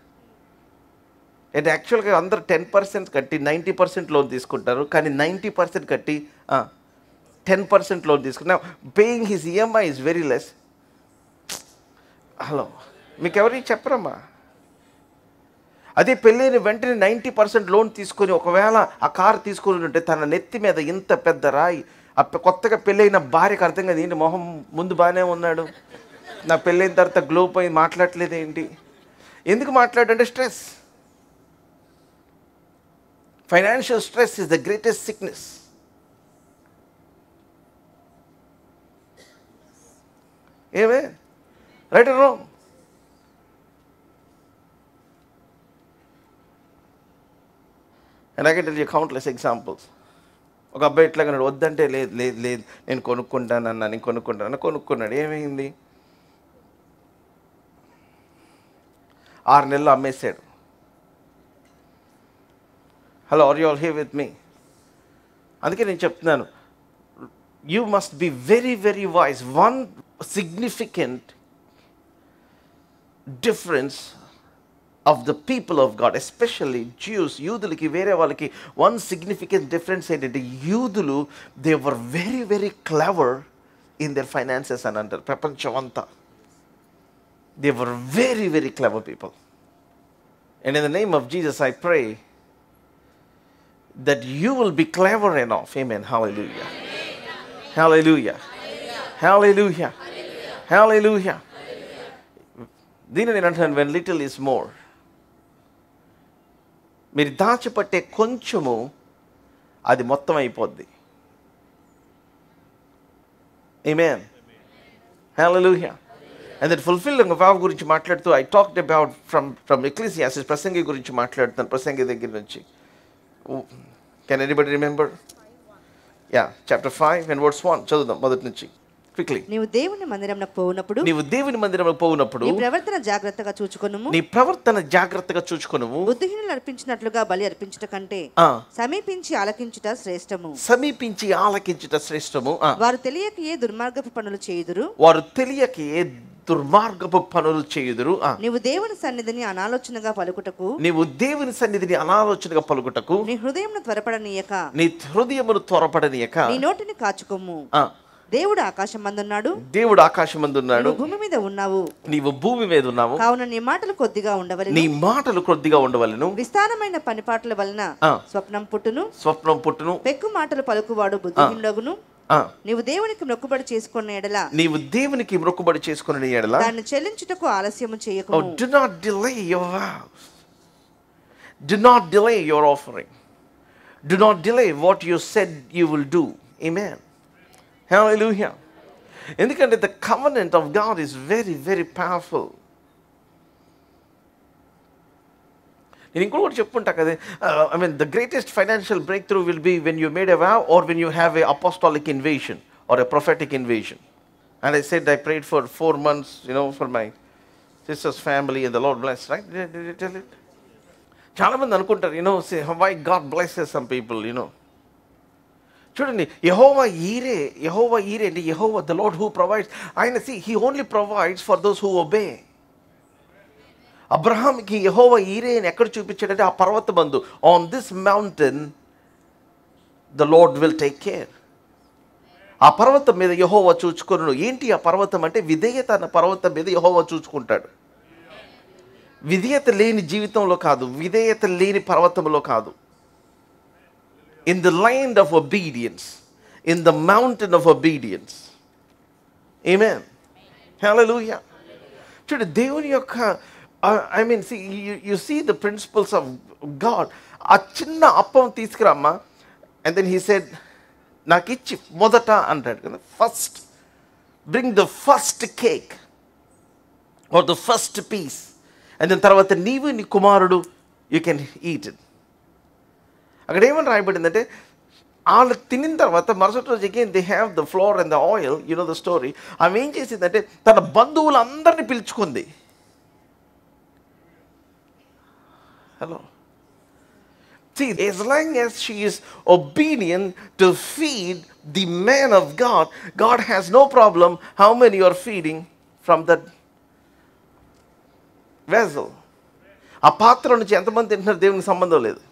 అంటే యాక్చువల్గా అందరూ 10% కట్టి 90% లోన్ తీసుకుంటారు. కానీ 90% కట్టి 10% లోన్ తీసుకున్నా. Paying his EMI is very less. Hello, మీకు ఎవరికి చెప్పరమ్మా? అదే పెళ్ళైన వెంటనే 90% లోన్ తీసుకొని ఒకవేళ ఆ కారు తీసుకొని ఉంటే తన నెత్తి మీద ఇంత పెద్ద రాయి. కొత్తగా పెళ్ళైన భార్యకు అర్థం కదా, ఏంటి మొహం ముందు బాగానే ఉన్నాడు, నా పెళ్ళైన తర్వాత గ్లో పోయి మాట్లాడలేదు ఏంటి? ఎందుకు మాట్లాడంటే stress. Financial stress is the greatest sickness. ఏమే, right or wrong? And I can tell you countless examples. ఒక అబ్బాయి ఎట్లాగన్నాడు, వద్దంటే లేదు లేదు లేదు నేను కొనుక్కుంటాను. ఏమైంది? 6 నెలలు అమ్మేశాడు. Hello, are you all here with me? అందుకే నేను చెప్తున్నాను, you must be very very wise. One significant difference of the people of God, especially Jews, యూదులకి వేరే వాళ్ళకి one significant difference ఏంటంటే, యూదులు they were very very clever in their finances అని అంటారు ప్రపంచం అంతా. They were very very clever people. And in the name of Jesus I pray that you will be clever enough. Amen. Hallelujah. Hallelujah. Hallelujah. Hallelujah. దీన్ని నేను అంటాను, when little is more, మీరు దాచిపట్టే కొంచెము అది మొత్తం అయిపోద్ది. Amen. Hallelujah. And that fulfilling of vow గురించి మాట్లాడుతూ I talked about from Ecclesiastes, ప్రసంగి గురించి మాట్లాడుతాను, ప్రసంగి దగ్గర నుంచి. Can anybody remember? Yeah, chapter 5 and verse 1. చదువుదాం మొదటి నుంచి quickly. నీవు దేవుని మందిరమునకు పోవునప్పుడు నీ ప్రవర్తన జాగ్రత్తగా చూచుకొనుము. బుద్ధిహీనులు అర్పించినట్లుగా బలి అర్పించుట కంటే సమీపించి ఆలకించుట శ్రేష్టము. వారు తెలియక ఏ దుర్మార్గపు పనులు చేయుదురు. నీవు దేవుని సన్నిధిని అనాలోచనగా పలుకుటకు నీ హృదయమును త్వరపడనీయక నీ నోటిని కాచుకొమ్ము. దేవుడు ఆకాశమందున్నాడు, నీవు భూమి మీద ఉన్నావు. కావున నీ మాటలు కొద్దిగా ఉండవలెను. విస్తారమైన పనిపాట్ల వలన స్వప్నం పుట్టును. పెక్కు మాటలు పలుకువాడు బుద్ధిహీనుడగును. నీవు దేవునికి మొక్కుబడి చేసుకున్న ఎడల దాన్ని చెల్లించుటకు ఆలస్యము చేయకుము. Do not delay your vows. Do not delay your offering. Do not delay what you said you will do. Amen. Hallelujah. ఎందుకంటే the covenant of God is very very powerful. నేను ఇంకొకటి చెప్పుకుంటా కదా, I mean the greatest financial breakthrough will be when you made a vow or when you have a apostolic invasion or a prophetic invasion. And I said I prayed for 4 months, for my sister's family and the Lord blessed, right? Did you tell it? చాలా మంది అనుకుంటారు, say why God blesses some people, చూడండి, Jehovah Jireh అంటే Jehovah the Lord who provides. ఆయన he only provides for those who obey. అబ్రహాంకి Jehovah Jireh అని ఎక్కడ చూపించాడంటే ఆ పర్వతమందు, on this mountain the Lord will take care. ఆ పర్వతం మీద యెహోవా చూచుకొనును. ఏంటి ఆ పర్వతం అంటే విధేయత అన్న పర్వతం మీద యెహోవా చూచుకుంటాడు. విధేయత లేని జీవితంలో కాదు, విధేయత లేని పర్వతంలో కాదు. In the land of obedience, in the mountain of obedience. Amen. Hallelujah. చూడు దేవుని యొక్క I mean you see the principles of God. ఆ చిన్న appam తీసుకురామ్మా, and then he said నాకు ఇచ్చి మొదట అంటాడు కదా, first bring the first cake or the first piece, and then తర్వాత నీవు నీ కుమారుడు you can eat it. అక్కడ ఏమని రాయబడిందంటే వాళ్ళు తినిన తర్వాత మరుసటి రోజు again they have the flour and the oil, the story. ఆమె ఏం చేసిందంటే తన బంధువులందరినీ పిలుచుకుంది. Hello, see, as long as she is obedient to feed the man of God, God has no problem how many you are feeding from that vessel. ఆ పాత్ర నుంచి ఎంతమంది తింటున్నారు దేవునికి సంబంధం లేదు.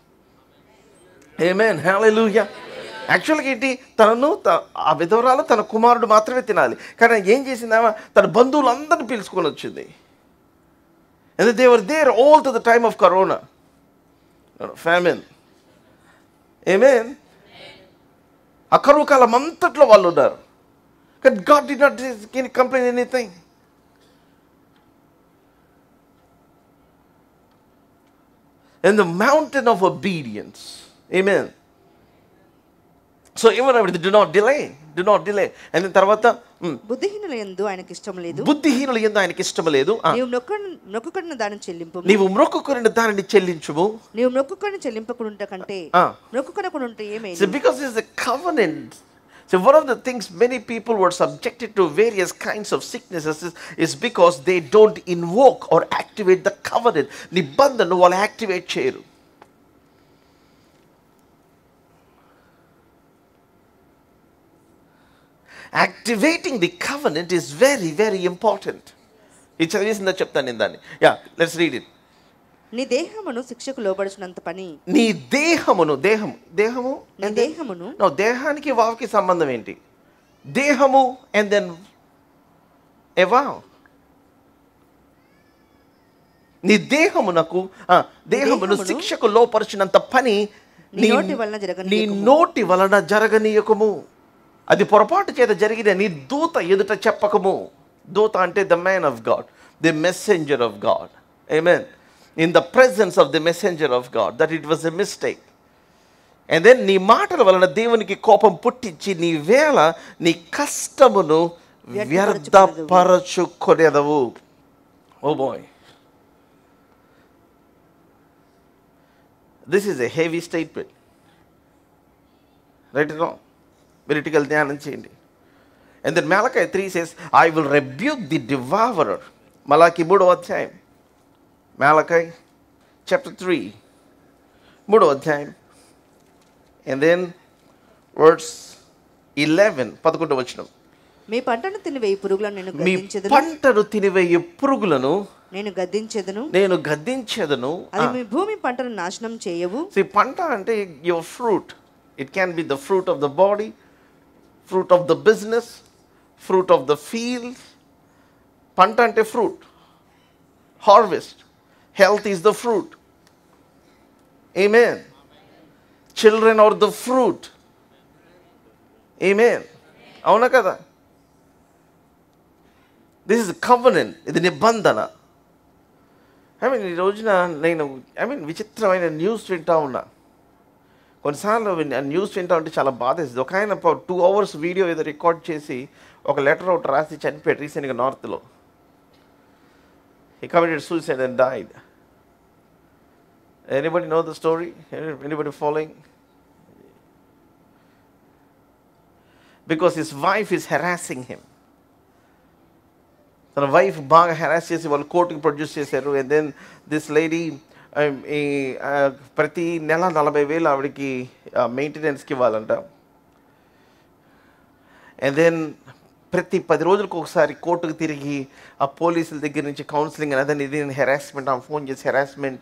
Amen. Hallelujah. యాక్చువల్గా ఏంటి, ఆ విధవరాలు తన కుమారుడు మాత్రమే తినాలి, కానీ ఏం చేసిందామా తన బంధువులందరినీ పిలుచుకొని వచ్చింది. And they were there all to the time of corona, famine. Amen. ఆ కరువు కాలం అంతట్లో వాళ్ళు ఉన్నారు, కానీ God did not complain anything. In the mountain of obedience. Amen. So even everything, do not delay. And then తర్వాత బుద్ధిహీనుల యందు ఆయనకి ఇష్టం లేదు. బుద్ధిహీనుల యందు ఆయనకి ఇష్టం లేదు. నీవు మొక్కుకొనిన దానిని చెల్లింపు. నీవు మొక్కుకొనిన దానిని చెల్లించుము. నీవు మొక్కుకొని చెల్లింపకుండా కంటే మొక్కుకొనకుండా ఉంటే ఏమైంది? So because it's a covenant. So one of the things many people were subjected to various kinds of sicknesses is because they don't invoke or activate the covenant. నిబంధనను వాళ్ళు యాక్టివేట్ చేయరు. Activating the covenant is very, very important. ఇది చదివేసిందా చెప్తాను నేను దాన్ని. Let's read it. నీ దేహమును శిక్షకు లోబడుచున్నంత పని. నీ దేహమును దేహానికి వావుకి సంబంధం ఏంటి? దేహము and then a vow. నీ దేహమును శిక్షకు లోపరిచినంత పని నీ నోటి వలన జరగనీయకము. అది పొరపాటు చేత జరిగిన నీ దూత ఎదుట చెప్పకము. దూత అంటే the man of God, the messenger of God. Amen. In the presence of the messenger of God, that it was a mistake. And then నీ మాటల వలన దేవునికి కోపం పుట్టించి నీ వేళ నీ కష్టమును వ్యర్థపరచుకొనేదవు. Oh boy. This is a heavy statement. Right or wrong? Vertical ధ్యానం చేయండి. And then Malachi 3 says, I will rebuke the devourer. Malachi 3వ అధ్యాయం. Malachi chapter 3, 3వ అధ్యాయం. And then verse 11, 11వ వచనం. మీ పంటను తినివేయు పురుగులను నేను గద్దించెదను. మీ పంటను తినివేయు పురుగులను నేను గద్దించెదను. అది మీ భూమి పంటను నాశనం చేయవు. See, పంట అంటే your fruit. It can be the fruit of the body, fruit of the business, fruit of the field. పంట అంటే fruit. Harvest. Health is the fruit. Amen. Children are the fruit. Amen. అవునా కదా? This is a covenant. ఇది నిబంధన. ఈ రోజున నేను విచిత్రమైన న్యూస్ వింటా ఉన్నా. కొన్నిసార్లు న్యూస్ వింటా ఉంటే చాలా బాధేస్తుంది. ఒక ఆయన 2 hours వీడియో ఏదో రికార్డ్ చేసి ఒక లెటర్ ఒకటి రాసి చనిపోయాడు రీసెంట్గా నార్త్లో. He committed suicide and died. Anybody know the story? Anybody following? Because his wife is harassing him. తన వైఫ్ బాగా హెరాస్ చేసి వాళ్ళు కోర్టుకి ప్రొడ్యూస్ చేశారు. అండ్ దెన్ దిస్ లేడీ ప్రతి నెల 40,000 ఆవిడకి మెయింటెనెన్స్కి ఇవ్వాలంట. అండ్ దెన్ ప్రతి 10 రోజులకు ఒకసారి కోర్టుకు తిరిగి ఆ పోలీసుల దగ్గర నుంచి కౌన్సిలింగ్ అని అదని ఇది హెరాస్మెంట్, ఆమె ఫోన్ చేసి హెరాస్మెంట్.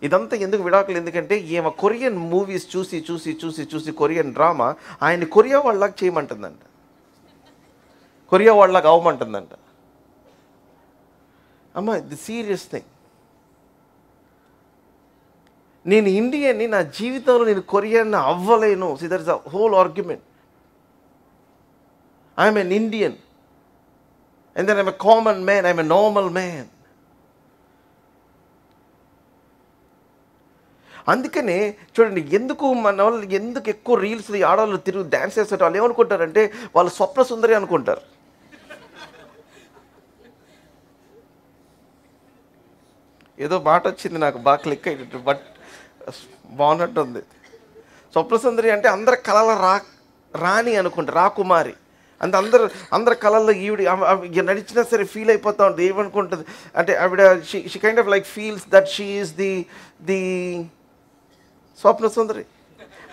ఇదంతా ఎందుకు విడాకులు? ఎందుకంటే ఈమె కొరియన్ మూవీస్ చూసి చూసి చూసి చూసి కొరియన్ డ్రామా ఆయన కొరియా వాళ్ళకి చేయమంటుందంట, కొరియా వాళ్ళకి అవ్వమంటుందంట. అమ్మ, ఇది సీరియస్ థింగ్. నేను ఇండియన్ని, నా జీవితంలో నేను కొరియన్ అవ్వలేను. See that is a whole argument. I'm an Indian and then I'm a common man, I'm a normal man. అందుకనే చూడండి, ఎందుకు మన వాళ్ళు ఎందుకు ఎక్కువ రీల్స్ ఆడవాళ్ళు తిరుగు డ్యాన్స్ చేస్తారు, వాళ్ళు ఏమనుకుంటారంటే వాళ్ళు స్వప్న సుందరి అనుకుంటారు. ఏదో మాట వచ్చింది నాకు బాగా క్లిక్ అయ్యేటట్టు, బట్ బాగున్నట్టు ఉంది. స్వప్న సుందరి అంటే అందరి కళల రాణి అనుకుంటారు, రాకుమారి. అందరి కళల్లో ఈవిడ నడిచినా సరే ఫీల్ అయిపోతూ ఉంటుంది. ఏమనుకుంటుంది అంటే ఆవిడ she kind of like feels that she is the స్వప్న సుందరి.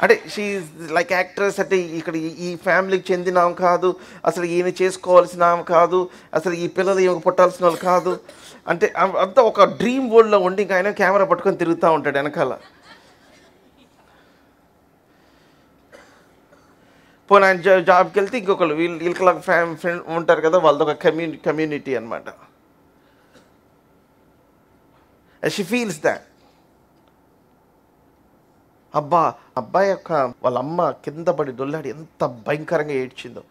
అంటే షీ ఈజ్ లైక్ యాక్ట్రెస్. అంటే ఇక్కడ ఈ ఫ్యామిలీకి చెందిన ఆమె కాదు, అసలు ఈయన చేసుకోవాల్సిన ఆమె కాదు, అసలు ఈ పిల్లలు ఈమెకు పుట్టాల్సిన వాళ్ళు కాదు. అంటే అంతా ఒక డ్రీమ్ వరల్డ్లో ఉండి ఇంకా ఆయన కెమెరా పట్టుకొని తిరుగుతూ ఉంటాడు వెనకాల. పోనీ ఆయన జాబ్కి వెళ్తే ఇంకొకరు వీళ్ళకి ఫ్రెండ్ ఉంటారు కదా, వాళ్ళతో ఒక కమ్యూనిటీ అనమాట. She feels that. అబ్బాయి యొక్క వాళ్ళ అమ్మ కింద పడి దొల్లాడి ఎంత భయంకరంగా ఏడ్చిందో.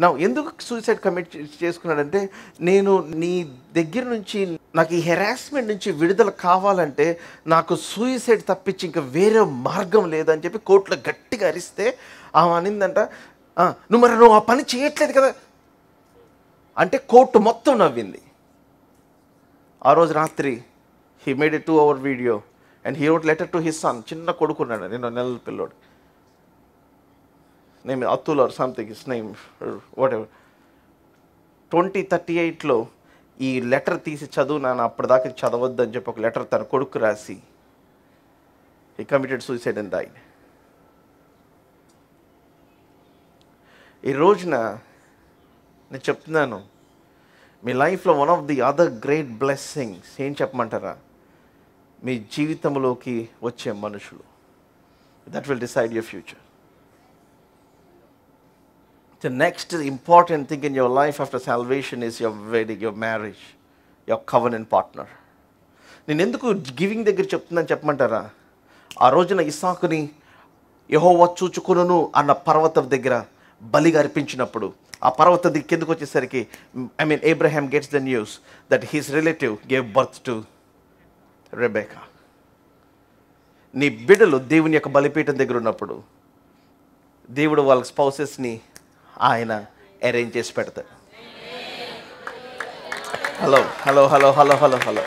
నా ఎందుకు సూసైడ్ కమిట్ చేసుకున్నాడంటే, నేను నీ దగ్గర నుంచి నాకు ఈ హెరాస్మెంట్ నుంచి విడుదల కావాలంటే నాకు సూసైడ్ తప్పించి ఇంకా వేరే మార్గం లేదని చెప్పి కోర్టులో గట్టిగా అరిస్తే ఆమె అనిందంట, నువ్వు ఆ పని చేయట్లేదు కదా అంటే కోర్టు మొత్తం నవ్వింది. ఆ రోజు రాత్రి he made a 2-hour video and he wrote letter to his son. చిన్న కొడుకున్నాడు, 2 నెలల పిల్లోడు, name Atul or something his name whatever. 2038లో ఈ లెటర్ తీసి చదువు నాన్న, అప్పటిదాకా చదవద్దని చెప్పి ఒక లెటర్ తన కొడుకు రాసి he committed suicide and died. ఈ రోజున నేను చెప్తున్నాను, మీ లైఫ్లో one of the other great blessings ఏం చెప్పమంటారా, మీ జీవితంలోకి వచ్చే మనుషులు. That will decide your future. The next important thing in your life after salvation is your wedding, your marriage, your covenant partner. నేను ఎందుకు గివింగ్ దగ్గర చెప్తున్నాను చెప్పమంటారా, ఆ రోజున ఇస్సాకుని యెహోవా చూచుకొనును అన్న పర్వతం దగ్గర బలిగా అర్పించినప్పుడు ఆ పర్వతం దిక్కు కిందకు వచ్చేసరికి Abraham gets the news that his relative gave birth to Rebecca. నీ బిడ్డలు దేవుని యొక్క బలిపీఠం దగ్గర ఉన్నప్పుడు దేవుడు వాళ్ళ స్పౌసెస్ని ఆయన అరేంజ్ చేసి పెడతాడు. Hello hello hello hello hello hello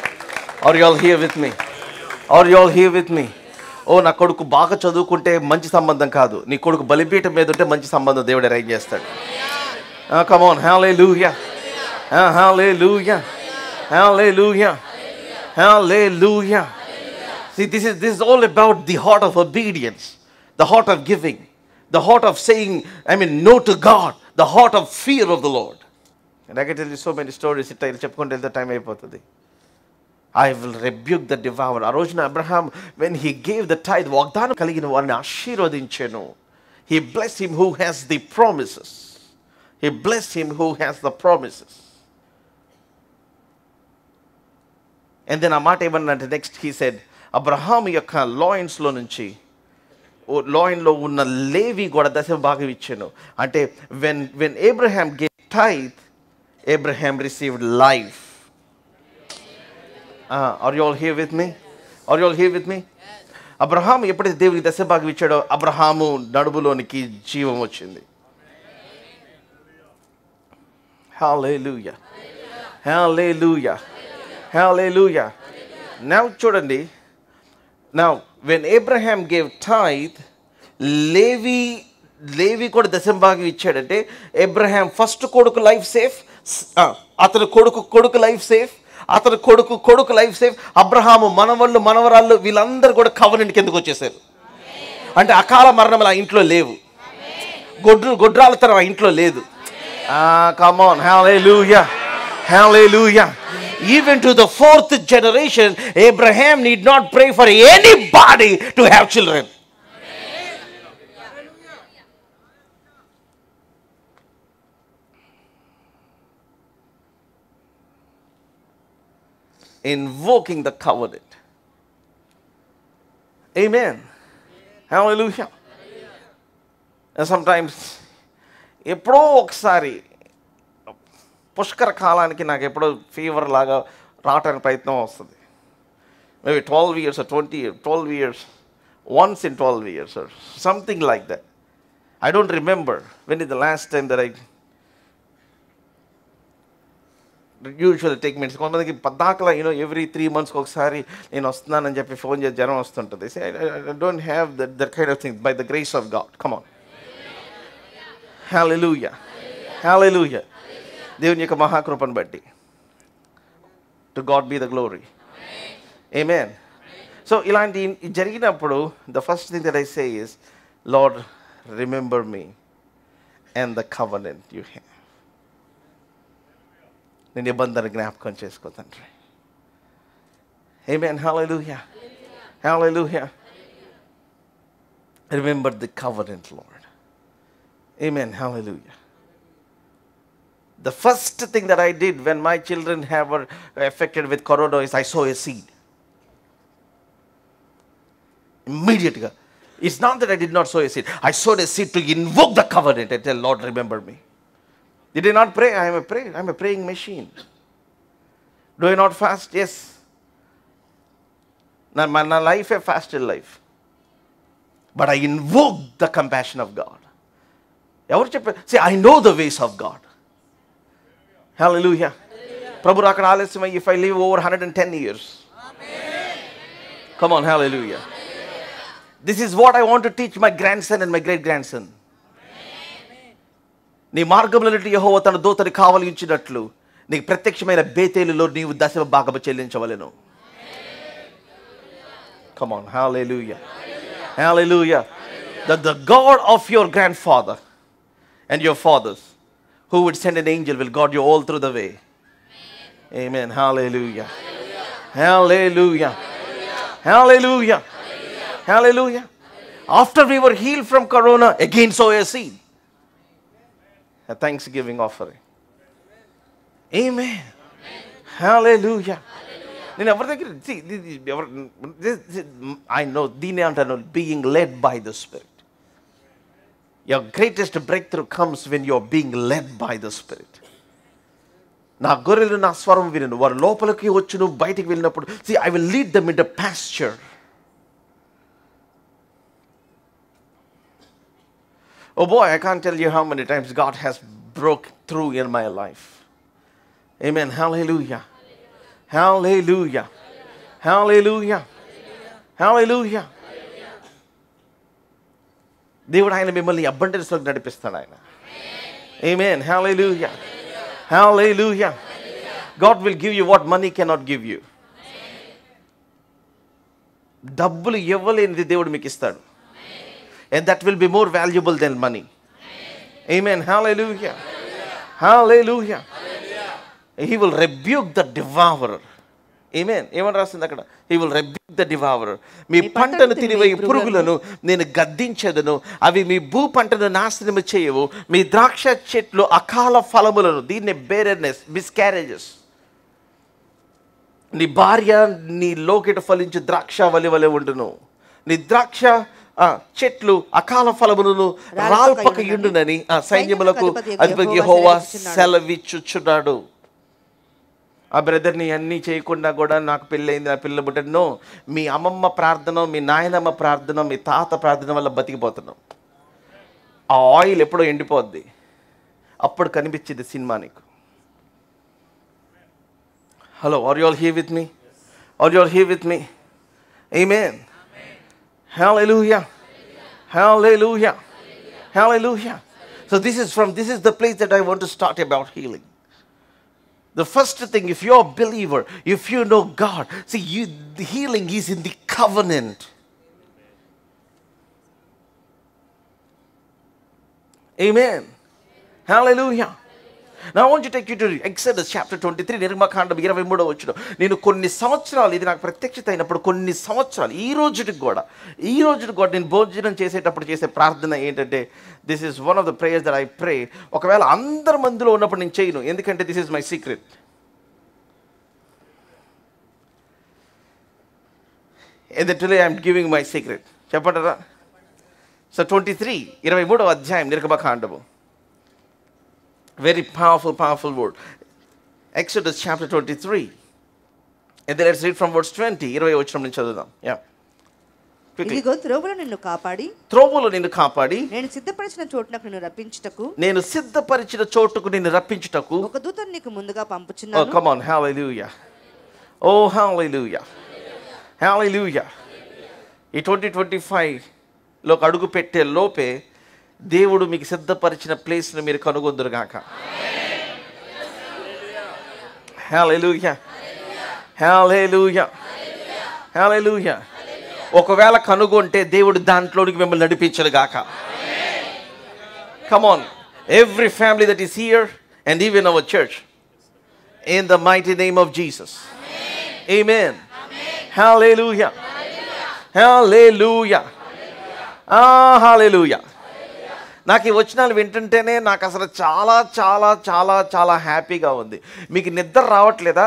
are you all here with me? Are you all here with me? ఓ నా కొడుకు బాగా చదువుకుంటే మంచి సంబంధం కాదు, నీ కొడుకు బలిపీఠం మీద ఉంటే మంచి సంబంధం దేవుడు అరేంజ్ చేస్తాడు. Come on, hallelujah, hallelujah, hallelujah, hallelujah. See, this is all about the heart of obedience, the heart of giving, the heart of saying, no to God, the heart of fear of the Lord. And I can tell you so many stories. చెప్పుకుంటే వెళ్తే time అయిపోతుంది. I will rebuke the devourer. ఆ రోజున Abraham, when he gave the tithe, వాగ్దానం కలిగిన వారిని ఆశీర్వదించెను. He blessed him who has the promises. He blessed him who has the promises. And then ఆ మాట ఏమన్నంటే నెక్స్ట్ he said, అబ్రహాం యొక్క లాయిన్స్లో నుంచి లాయిన్లో ఉన్న లేవి కూడా దశమ భాగం ఇచ్చాను. అంటే when Abraham gave tithe, Abraham received life. Are you all here with me? Are you all here with me? Abraham ఎప్పుడైతే దేవునికి దశమ భాగం ఇచ్చాడో అబ్రహాము నడుములోనికి జీవం వచ్చింది. Hallelujah. Hallelujah. Hallelujah. Now చూడండి, now when Abraham gave tithe, లేవి కూడా దశమ భాగం ఇచ్చాడంటే అబ్రహాం ఫస్ట్ కొడుకు లైఫ్ సేఫ్, అతని కొడుకు లైఫ్ సేఫ్, అతని కొడుకు లైఫ్ సేఫ్. అబ్రహాము మనవళ్ళు మనవరాళ్ళు వీళ్ళందరూ కూడా కవనెంట్ కిందకు వచ్చేసారు. అంటే అకాల మరణం ఆ ఇంట్లో లేవు, గొడ్రాల తరం ఆ ఇంట్లో లేదు. Come on, hallelujah, hallelujah. Even to the 4th generation, Abraham need not pray for anybody to have children. Invoking the covenant. Amen. Hallelujah. And sometimes ఎప్పుడో ఒకసారి పుష్కర కాలానికి నాకు ఎప్పుడో ఫీవర్ లాగా రావటానికి ప్రయత్నం వస్తుంది. Maybe 12 years or 20 years, 12 years, once in 12 years or something like that. I don't remember when is the last time that I usually take medicine. కొంతమందికి పద్దాకలా every 3 months ఒకసారి నేను వస్తున్నానని చెప్పి ఫోన్ చేసి జ్వరం వస్తుంటుంది. I don't have that kind of thing by the grace of God. Come on. Hallelujah. Hallelujah. దేవుని యొక్క మహాకృపను బట్టి to God be the glory. Amen. So ఇలాంటి జరిగినప్పుడు the first thing that I say is, Lord remember me and the covenant you have. నీ నిబంధన జ్ఞాపకం చేసుకో తండ్రి. Amen. Hallelujah. Hallelujah. Remember the covenant Lord. Amen. Hallelujah. The first thing that I did when my children were affected with corona is I sow a seed. Immediately. It's not that I did not sow a seed. I sowed a seed to invoke the covenant and tell Lord, remember me. Did I not pray? I am a praying machine. Do I not fast? Yes. My life a fasted life. But I invoke the compassion of God. ఎవరు చెప్పారు? See, I know the ways of God. Hallelujah. ప్రభు అక్కడ ఆలస్యమై, if I live over 110 years. Come on, hallelujah. This is what I want to teach my grandson and my great grandson. నీ మార్గంలో యెహోవా తన దూతని కావలి ఉంచినట్లు నీకు ప్రత్యక్షమైన బేతేలులో నీవు దశమ భాగము చెల్లించవలెను. Come on, hallelujah. Hallelujah. That the God of your grandfather and your fathers, who would send an angel, will guard you all through the way. Amen. Hallelujah. Hallelujah. Hallelujah. Hallelujah. After we were healed from corona, again sow a seed. A thanksgiving offering. Amen. Hallelujah. I know, being led by the Spirit. Your greatest breakthrough comes when you're being led by the Spirit. నా గొర్రెలు నా స్వరం వినను, వారు లోపలికి వచ్చును, బయటికి వెళ్ళినప్పుడు, see, I will lead them into pasture. Oh boy, I can't tell you how many times God has broke through in my life. Amen. Hallelujah. Hallelujah. Hallelujah. Hallelujah. దేవుడు ఆయన మిమ్మల్ని అబండెన్స్లోకి నడిపిస్తాడు ఆయన. Amen. Hallelujah. Hallelujah. God will give you what money cannot give you. డబ్బులు ఇవ్వలేనిది దేవుడు మీకు ఇస్తాడు. And that will be more valuable than money. Amen. Hallelujah. Hallelujah. He will rebuke the devourer. Amen. ఏమని రాస్తుంది అక్కడ? He will rebuke the devourer. మీ పంటను తినివేయు పురుగులను నేను గద్దించెదను, అవి మీ భూ పంటను నాశనము చేయవు. మీ ద్రాక్ష చెట్లు అకాల ఫలములను, దీన్ని బేరర్నెస్, మిస్క్యారేజెస్. నీ భార్య నీ లోకిట ఫలించు ద్రాక్ష వలి వలె ఉండును. నీ ద్రాక్ష చెట్లు అకాల ఫలములను రాల్పక యుండునని సైన్యములకు అధిపతి యెహోవా సెలవిచ్చుచున్నాడు. ఆ బ్రదర్ని అన్నీ చేయకుండా కూడా నాకు పెళ్ళయింది, నా పిల్ల పుట్టను, మీ అమ్మమ్మ ప్రార్థన, మీ నాయనమ్మ ప్రార్థన, మీ తాత ప్రార్థన వల్ల బతికిపోతున్నాం. ఆ ఆయిల్ ఎప్పుడో ఎండిపోద్ది, అప్పుడు కనిపించింది సినిమా నీకు. Hello, are you all here with me? Are you all here with me? Amen. Hallelujah. Hallelujah. Hallelujah. So this is the place that I want to start about healing. The first thing, if you're a believer, if you know God, see, the healing is in the covenant. Amen. Hallelujah. Now I want to take you to Exodus chapter 23, నిర్గమకాండం 23వ వచనం. నేను కొన్ని సంవత్సరాలు, ఇది నాకు ప్రత్యక్షత అయినప్పుడు కొన్ని సంవత్సరాలు, ఈ రోజుకి కూడా నేను భోజనం చేసేటప్పుడు చేసే ప్రార్థన ఏంటంటే, this is one of the prayers that I pray. ఒకవేళ అందరి మందిలో ఉన్నప్పుడు నేను చేయను, ఎందుకంటే this is my secret. And today I am giving my secret. చెప్పంటారా? సో 23వ అధ్యాయం నిర్గమకాండము. Very powerful word. Exodus chapter 23. And then let's read from verse 20. 20వ వచనం నుంచి చదువుదాం. Yeah. ఇదిగో త్రోవలో నిన్ను కాపాడి నేను సిద్ధపరిచిన చోటుకు నిన్ను రప్పించుటకు ఒక దూతను నీకు ముందుగా పంపుచున్నాను. Oh, come on. Hallelujah. Oh, hallelujah. Hallelujah. ఈ 2025 లోకి అడుగు పెట్టే లోపే దేవుడు మీకు సిద్ధపరిచిన ప్లేస్ను మీరు కనుగొందురుగాక. హల్లెలూయా. హల్లెలూయా. హల్లెలూయా. ఒకవేళ కనుగొంటే దేవుడు దాంట్లోనికి మిమ్మల్ని నడిపించుగాక. Come on. Every family that is here and even our church, in the mighty name of Jesus. Amen. Hallelujah. Hallelujah. Hallelujah. నాకు ఈ వచనాలు వింటుంటేనే నాకు అసలు చాలా చాలా చాలా చాలా హ్యాపీగా ఉంది. మీకు నిద్ర రావట్లేదా?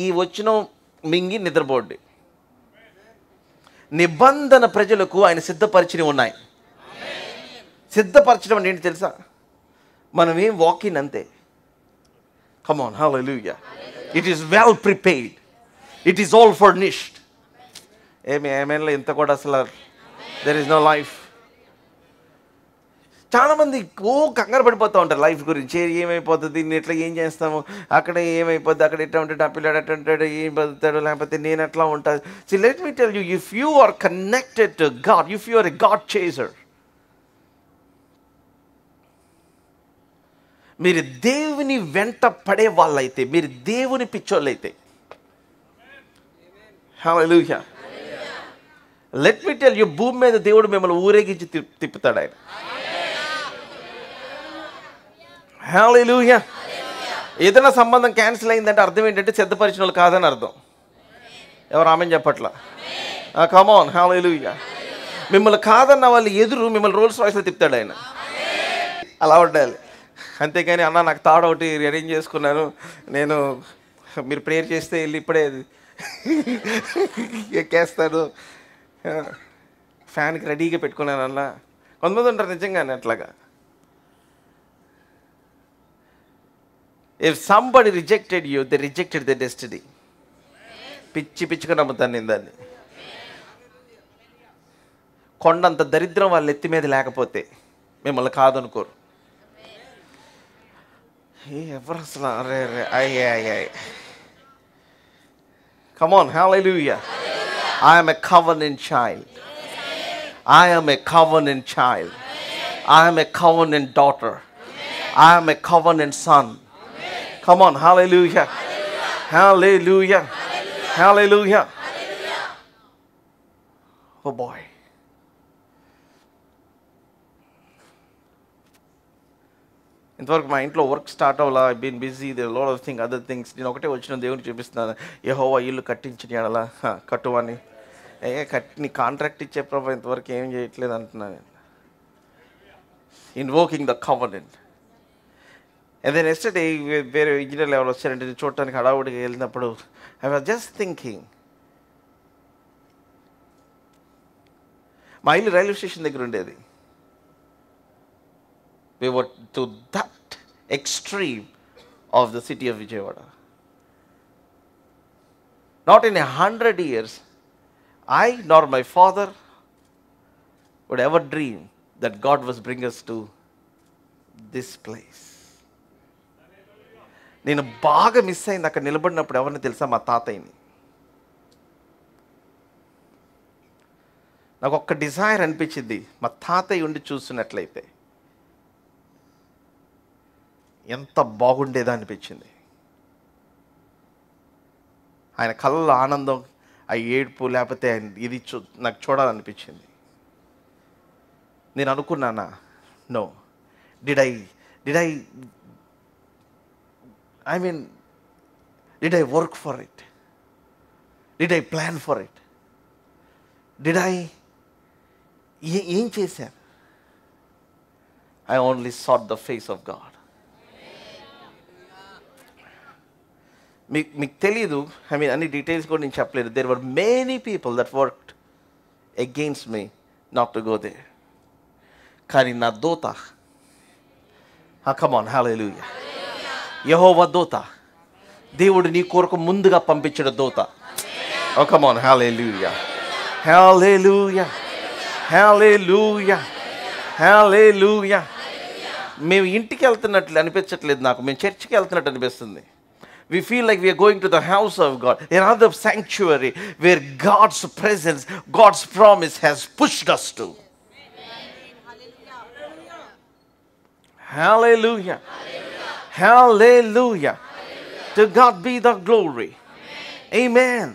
ఈ వచనం మింగి నిద్రపోండి. నిబంధన ప్రజలకు ఆయన సిద్ధపరిచినవి ఉన్నాయి. సిద్ధపరచడం అంటే ఏంటి తెలుసా? మనం ఏం వాకిన్ అంతే. Come on, hallelujah. It is well prepared. It is all furnished. Amen. ఇంత కూడా అసలు there is no life. చాలామంది కంగారు పడిపోతూ ఉంటారు లైఫ్ గురించి. ఏమైపోతుంది, దీన్ని ఎట్లా ఏం చేస్తాము, అక్కడ ఏమైపోద్ది, అక్కడ ఎట్లా ఉంటుంది, ఆ పిల్లాడు ఎట్లా ఉంటాడు, ఏం బతుకుతాడు, లేకపోతే నేను ఎట్లా ఉంటాను. See, let me tell you, if you are connected to God, if you are a God chaser, మీరు దేవుని వెంట పడే వాళ్ళైతే, మీరు దేవుని పిచ్చోళ్ళైతే, హల్లెలూయా. లెట్ మీ టెల్ యు, భూమి మీద దేవుడు మిమ్మల్ని ఊరేగించి తిప్పుతాడు ఆయన. హల్లెలూయా. ఏదైనా సంబంధం క్యాన్సిల్ అయిందంటే అర్థం ఏంటంటే సిద్ధపరిచిన వాళ్ళు కాదని అర్థం. ఎవరు ఆమెన్ చెప్పట్లా? కమ్ ఆన్, హల్లెలూయా. మిమ్మల్ని కాదన్న వాళ్ళు ఎదురు మిమ్మల్ని రోల్స్ రాయిస్లో తిప్పుతాడు ఆయన. అలా ఉండాలి. అంతేకాని అన్న నాకు తాడు ఒకటి అరేంజ్ చేసుకున్నాను, నేను మీరు ప్రేయర్ చేస్తే వెళ్ళి ఇప్పుడే ఎక్కేస్తాను, ఫ్యాన్కి రెడీగా పెట్టుకున్నాను అన్న. కొంతమంది ఉంటారు నిజంగానే అట్లాగా. If somebody rejected you, they rejected the destiny. పిచ్చిగా నమ్ముతాను నేను దాన్ని. కొండంత దరిద్రం వాళ్ళ ఎత్తి మీద లేకపోతే మిమ్మల్ని కాదనుకోరు. ఎవరు అసలు అరే అయ్యే. Come on, hallelujah. I am a covenant child. I am a covenant child. I am a covenant daughter. I am a covenant son. Come on, hallelujah. Hallelujah. Hallelujah. Oh boy. ఇంతవరకు మా ఇంట్లో వర్క్ స్టార్ట్ అవ్వాలా, I been busy, they lot of thing other things. నేను ఒకటే వచ్చిన దేవుని చూపిస్తున్నాను, యెహోవా ఇల్లు కట్టించిన అలా కట్టువని. నీ కాంట్రాక్ట్ ఇచ్చే ప్రభు ఇంతవరకు ఏం చేయట్లేదు అంటున్నాను. Invoking the covenant. And then yesterday వేరే ఇంజనీర్లు ఎవరు వచ్చారంటే చూడటానికి హడావుడిగా వెళ్ళినప్పుడు ఐ వాజ్ జస్ట్ థింకింగ్, మా ఇల్లు రైల్వే స్టేషన్ దగ్గర ఉండేది. We were to that extreme of the city of Vijayawada. Not in 100 years, I nor my father would ever dream that God was bring us to this place. నేను బాగా miss అయింది అక్కడ నిలబడినప్పుడు. ఎవరిని తెలుసా? మా తాతయ్యని. నాకు ఒక్క డిజైర్ అనిపించింది, మా తాతయ్య ఉండి చూస్తున్నట్లయితే ఎంత బాగుండేదా అనిపించింది. ఆయన కళ్ళలో ఆనందం, ఆ ఏడుపు, లేకపోతే ఇది నాకు చూడాలనిపించింది. నేను అనుకున్నానా? No. Did I work for it? Did I plan for it? ఏం చేశాను? I only sat the face of God. మీకు తెలీదు, ఐ మీన్ అన్ని డీటెయిల్స్ కూడా నేను చెప్పలేదు. There were many people that worked against me not to go there. కానీ నా దూత, కమ్ ఆన్, హల్లెలూయా, యెహోవా దూత, దేవుడు నీ కొరకు ముందుగా పంపించిన దూత. Oh come on, hallelujah, hallelujah, hallelujah, హల్లెలూయా. మేము ఇంటికి వెళ్తున్నట్లు అనిపించట్లేదు నాకు, మేము చర్చికి వెళ్తున్నట్టు అనిపిస్తుంది. We feel like we are going to the house of God, another sanctuary where God's presence, God's promise has pushed us to. Hallelujah. Hallelujah. To God be the glory. Amen.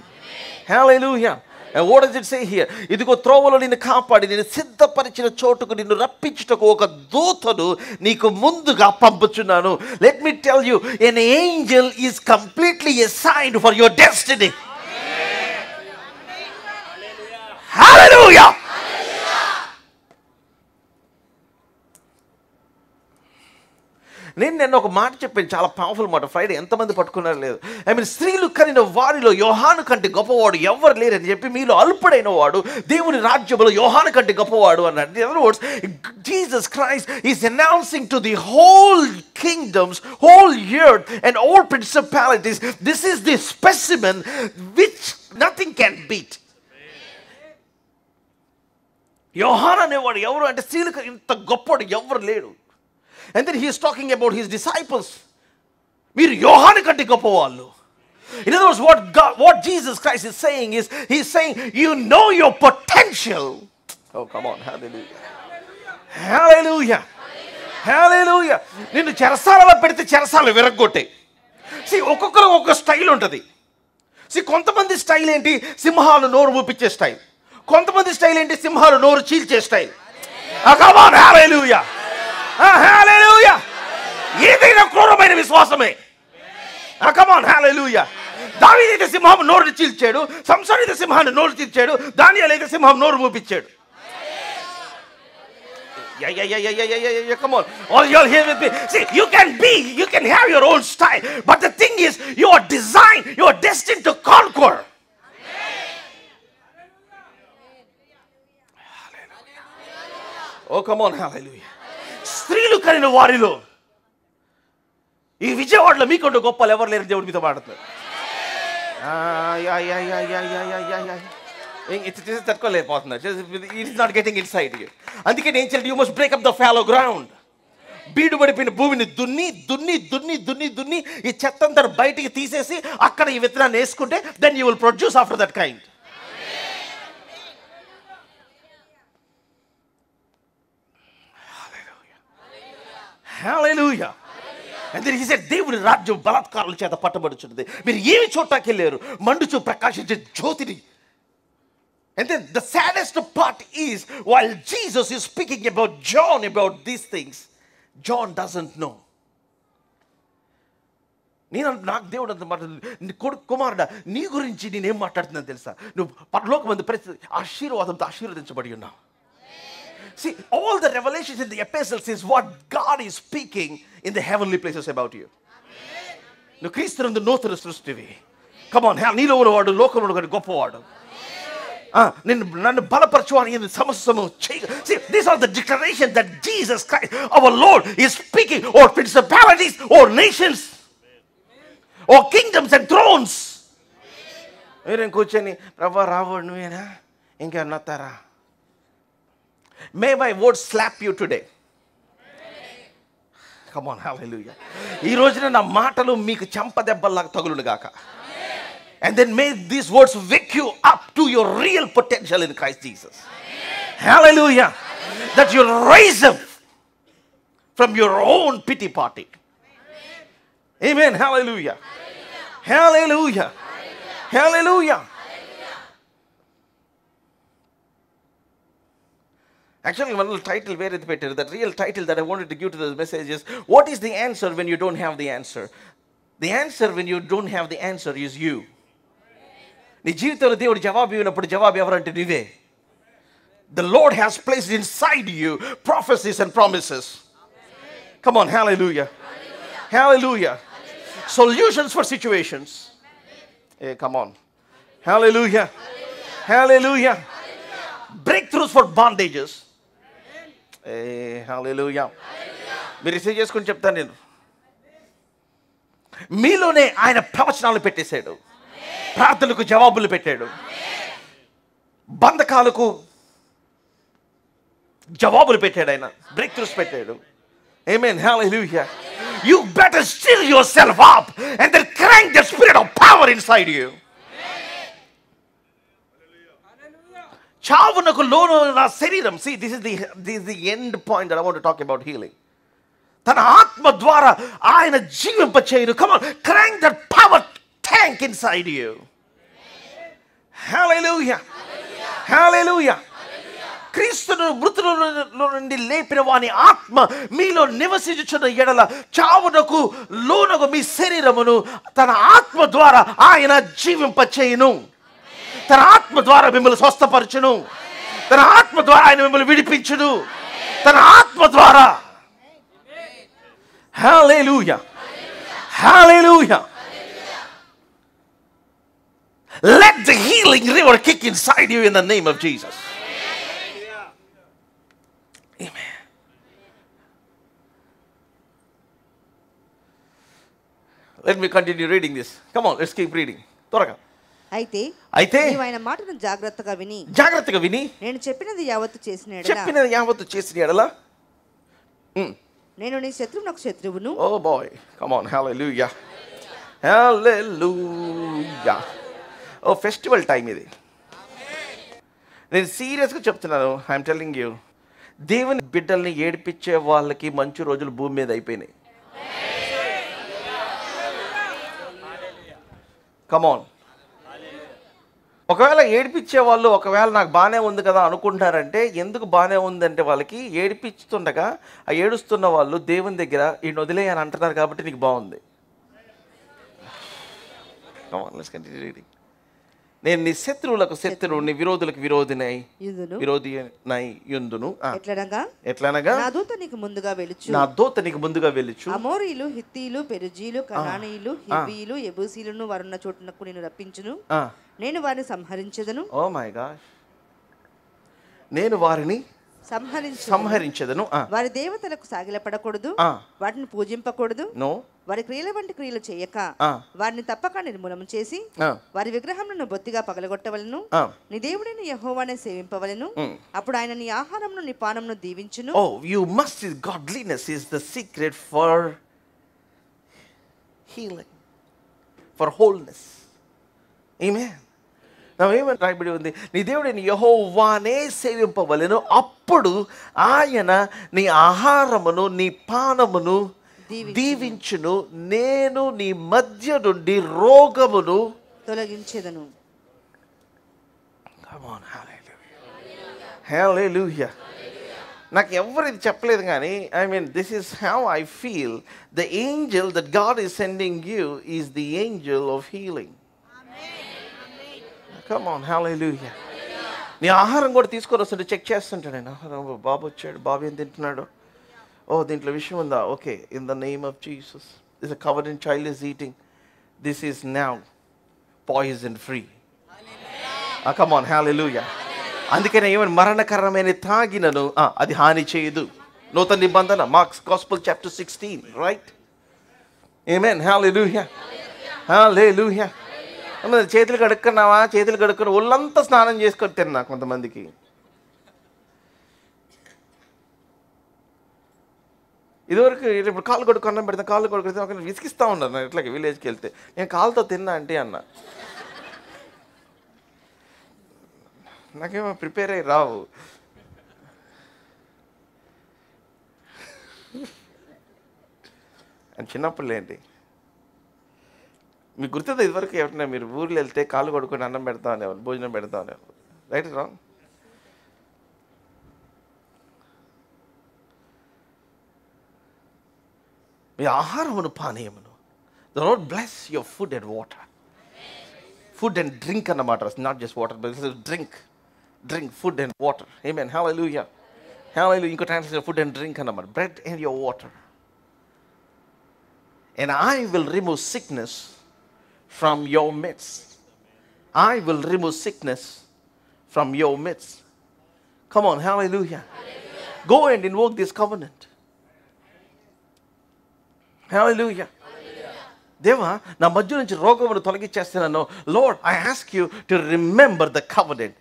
Hallelujah. And what does it say here? ఇదిగో త్రోవలో నిన్ను కాపాడి నేను సిద్ధపరిచిన చోటుకు నిన్ను రప్పించుటకు ఒక దూతను నీకు ముందుగా పంపుచున్నాను. Let me tell you, an angel is completely assigned for your destiny. Hallelujah. నేను ఒక మాట చెప్పాను, చాలా పవర్ఫుల్ మాట. ఫ్రైడే ఎంతమంది పట్టుకున్నారు లేదు. ఐ మీన్ స్త్రీలు కనిన వారిలో యోహాను కంటే గొప్పవాడు ఎవరు లేరని చెప్పి మీలో అల్పుడైన వాడు దేవుని రాజ్యంలో యోహాను కంటే గొప్పవాడు అన్నాడు. In other words, Jesus Christ is announcing to the whole kingdoms, whole earth and all principalities, this is the specimen which nothing can beat. యోహాను అనేవాడు ఎవరు అంటే స్త్రీలకు ఇంత గొప్పవాడు ఎవరు లేడు. And then he is talking about his disciples. మీరు యోహాను కంటే గొప్పవాళ్ళు. In other words, what Jesus Christ is saying is, he is saying, you know your potential. Oh, come on, hallelujah. Hallelujah. హల్లెలూయా. నిన్ను చెరసాలలో పెడితే చెరసాలు విరగ్గొట్టే. ఒక్కొక్కరు ఒక్కొక్క స్టైల్ ఉంటుంది. కొంతమంది స్టైల్ ఏంటి, సింహాలు నోరు ఊపించే స్టైల్. కొంతమంది స్టైల్ ఏంటి, సింహాలు నోరు చీల్చే స్టైల్. కమ్ ఆన్, హల్లెలూయా, హల్లెలూయా. ఏదైనా క్రూరమైన విశ్వాసమే. కమ్ ఆన్, హల్లెలూయా. దావీదైతే సింహం నోరు చీల్చాడు, సంసోను అయితే సింహాన్ని నోరు చీల్చాడు, దానియేలు అయితే సింహం నోరు ఊపించాడు. Yeah, come on. All y'all here with me. See, you can have your own style. But the thing is, you are designed, you are destined to conquer. Hallelujah. Oh, come on, hallelujah. స్త్రీలు కనిన వారిలో ఈ విజయవాడలో మీకంటూ గొప్పలు ఎవరు లేరు. దేవుడి మీతో మాట్లాడుతున్నారు. తట్టుకోలేకపోతున్నారు. It is not getting inside. అందుకే నేను చెప్పి you must break up the fallow ground. బీడు పడిపోయిన భూమిని దున్ని దున్ని దున్ని దున్ని దున్ని ఈ చెత్తంతా బయటికి తీసేసి అక్కడ ఈ విత్తనాన్ని వేసుకుంటే then you will produce after that kind. Hallelujah. And then he said, దేవుని రాజ్యం బలాత్కారాల చేత పట్టబడుచున్నది. మీరు ఏమి చోటకెళ్ళారు, మండుచు ప్రకాశించే జ్యోతిని. And then the saddest part is, while Jesus is speaking about John about these things, John doesn't know. నాకు దేవుడు అంత మాట, కుమారుడా నీ గురించి నేనేం మాట్లాడుతున్నాను తెలుసా, నువ్వు పరలోకమందు ఆశీర్వాదంతో ఆశీర్వదించబడి ఉన్నావు. See, all the revelations in the epistles is what God is speaking in the heavenly places about you. నువ్వు క్రీస్తునందు నూతన సృష్టివి. Come on, నీలో ఉన్నవాడు లోకంలో ఒకటి గొప్పవాడు. నన్ను బలపరచువాని సమస్తము చేయగ. See, these are the declarations that Jesus Christ, our Lord, is speaking over principalities, over nations, over kingdoms and thrones. మీరేం కూర్చొని ప్రభా రావడు నువ్వేనా ఇంకెన్నొస్తారా? May my words slap you today. Come on, hallelujah. ఈ రోజున నా మాటలు మీకు చెంపదెబ్బల్లాగా తగులును గాక. And then may these words wake you up to your real potential in Christ Jesus. Hallelujah. That you'll rise up from your own pity party. Amen. Hallelujah. Hallelujah. Hallelujah. Actually, one little title where it better. The real title that I wanted to give to this message is, what is the answer when you don't have the answer? The answer when you don't have the answer is you. నీ జీవితంలో దేవుడు జవాబు ఇవ్వనప్పుడు జవాబు ఎవరంటే నీవే. The Lord has placed inside you prophecies and promises. Come on, hallelujah. Hallelujah. Solutions for situations. Hey, come on. Hallelujah. Hallelujah. Breakthroughs for bondages. Hey, hallelujah. మీరు receive చేసుకుని చెప్తాను నేను. మీలోనే ఆయన ప్రవచనాలు పెట్టేశాడు, ప్రార్థనలకు జవాబులు పెట్టాడు, బంధకాలకు జవాబులు పెట్టాడు, ఆయన బ్రేక్ త్రూస్ పెట్టాడు. Amen. Hallelujah. You better stir yourself up and then crank the spirit of power inside you. చావునకు లోను నా శరీరం. See, this is the end point that I want to talk about healing. తన ఆత్మ ద్వారా ఆయన జీవింపచేయును. Come on, crank that power tank inside you. Hallelujah. Hallelujah. క్రీస్తును మృతులలో నుండి లేపిన వాని ఆత్మ మీలో నివసించుచున్న ఎడల చావునకు లోనగు మీ శరీరమును తన ఆత్మ ద్వారా ఆయన జీవింపచేయును. తన ఆత్మ ద్వారా మిమ్మల్ని స్వస్థపరచును. తన ఆత్మ ద్వారా ఆయన మిమ్మల్ని విడిపించును. తన ఆత్మ ద్వారా. Hallelujah. Hallelujah. Let the healing river kick inside you in the name of Jesus. Amen. Let me continue reading this. Come on, let's keep reading. త్వరగా. అయితే నీవు ఆయన మాటను జాగ్రత్తగా విని నేను చెప్పినది యావత్తు చేసిన ఎడల నేను నీ శత్రువునకు శత్రువును. Oh boy, come on, hallelujah. Hallelujah. Oh, festival time ఇది. నేను సీరియస్గా చెప్తున్నాను. ఐఎమ్ టెల్లింగ్ యూ, దేవుని బిడ్డల్ని ఏడిపించే వాళ్ళకి మంచి రోజులు భూమి మీద అయిపోయినాయి. కమాన్. ఒకవేళ ఏడిపించే వాళ్ళు ఒకవేళ నాకు బాగానే ఉంది కదా అనుకుంటారంటే, ఎందుకు బాగానే ఉందంటే వాళ్ళకి ఏడిపిస్తుండగా ఆ ఏడుస్తున్న వాళ్ళు దేవుని దగ్గర ఈ వదిలే అని అంటున్నారు కాబట్టి నీకు బాగుంది. కమాన్, లెట్స్ కంటిన్యూ రీడింగ్. నేను నీ శత్రువులకు శత్రువు, నీ విరోధులకు విరోధినై యుందును. ఎట్లనగా నా దూత నీకు ముందుగా వెళ్ళుచు అమోరీలు, హిత్తీలు, పెరిజీలు, కనానీయులు, హివ్వీయులు, యెబూసీలను వారున్న చోటునకు నేను రప్పించును. నేను వారిని సంహరించెదను. Oh my God. నేను వారిని సంహరించెదను. వారి దేవతలకు సాగిలపడకూడదు, వాటిని పూజింపకూడదు, వారి క్రియల వంటి క్రియలు చేయక వారిని తప్పక నిర్మూలన చేసి వారి విగ్రహములను బొత్తిగా పగలగొట్టవలను. నీ దేవుడైన యెహోవానే సేవింపవలను. అప్పుడు ఆయన నీ ఆహారమును నీ పానమును దీవించును. Oh, you must. Godliness is the secret for healing, for wholeness. Amen. ఏమని రాయబడి ఉంది? నీ దేవుడైన యెహోవానే సేవింపవలెను, అప్పుడు ఆయన నీ ఆహారమును నీ పానమును దీవించును. నేను నీ మధ్య నుండి రోగమును తొలగించెదను. Come on, hallelujah. Hallelujah. నాకు ఎవరు ఇది చెప్పలేదు కానీ this is how I feel. The angel that God is sending you is the angel of healing. Come on, hallelujah. నీ ఆహారం కూడా తీసుకొని వస్తుంటే చెక్ చేస్తుంటాను నేను. బాబు వచ్చాడు, బాబు ఏం తింటున్నాడు, ఓ దీంట్లో విషయం ఉందా, okay, in the name of Jesus this covered child is eating, this is now poison free. Come on, hallelujah. అందుకనే ఏమని మరణకరమైన తాగినను అది హాని చేయదు. నూతన నిబంధన, మార్క్స్ గాస్పెల్ చాప్టర్ 16, రైట్? ఆమేన్, hallelujah. Hallelujah. చేతులు కడుక్కున్నావా, చేతులు కడుక్కుని ఒళ్ళంతా స్నానం చేసుకొని తిన్నా. కొంతమందికి ఇదివరకు ఇప్పుడు కాళ్ళు కడుక్కున్నాం పెడతాను, కాళ్ళు కడుక్కుతే ఒక విసిగిస్తూ ఉన్నారు. నేను ఇట్లాగే విలేజ్కి వెళ్తే నేను కాళ్ళతో తిన్నా అంటే అన్న, నాకేమో ప్రిపేర్ అయ్యి రావు. అని చిన్నప్పుడు ఏంటి మీకు గుర్తుందా? ఇదివరకు ఎవరైనా మీరు ఊర్లో వెళ్తే కాళ్ళు కొడుకొని అన్నం పెడతా అనేవారు, భోజనం పెడతా అనేవారు, రైట్ రాంగ్? మీ ఆహారమును పానీయమును, the Lord bless your food and water. Food and drink అన్నమాట, not just water but drink food and water. Amen, hallelujah. Hallelujah. ఇంకో ట్రాన్స్లేషన్ ఫుడ్ అండ్ డ్రింక్ అన్నమాట, bread and your water. And I will remove sickness from your midst. I will remove sickness from your midst. Come on, hallelujah. Go and invoke this covenant. Hallelujah. Deva, na మధ్య నుంచి రోగమును తొలగించేస్తున్నాను. Lord, I ask you to remember the covenant.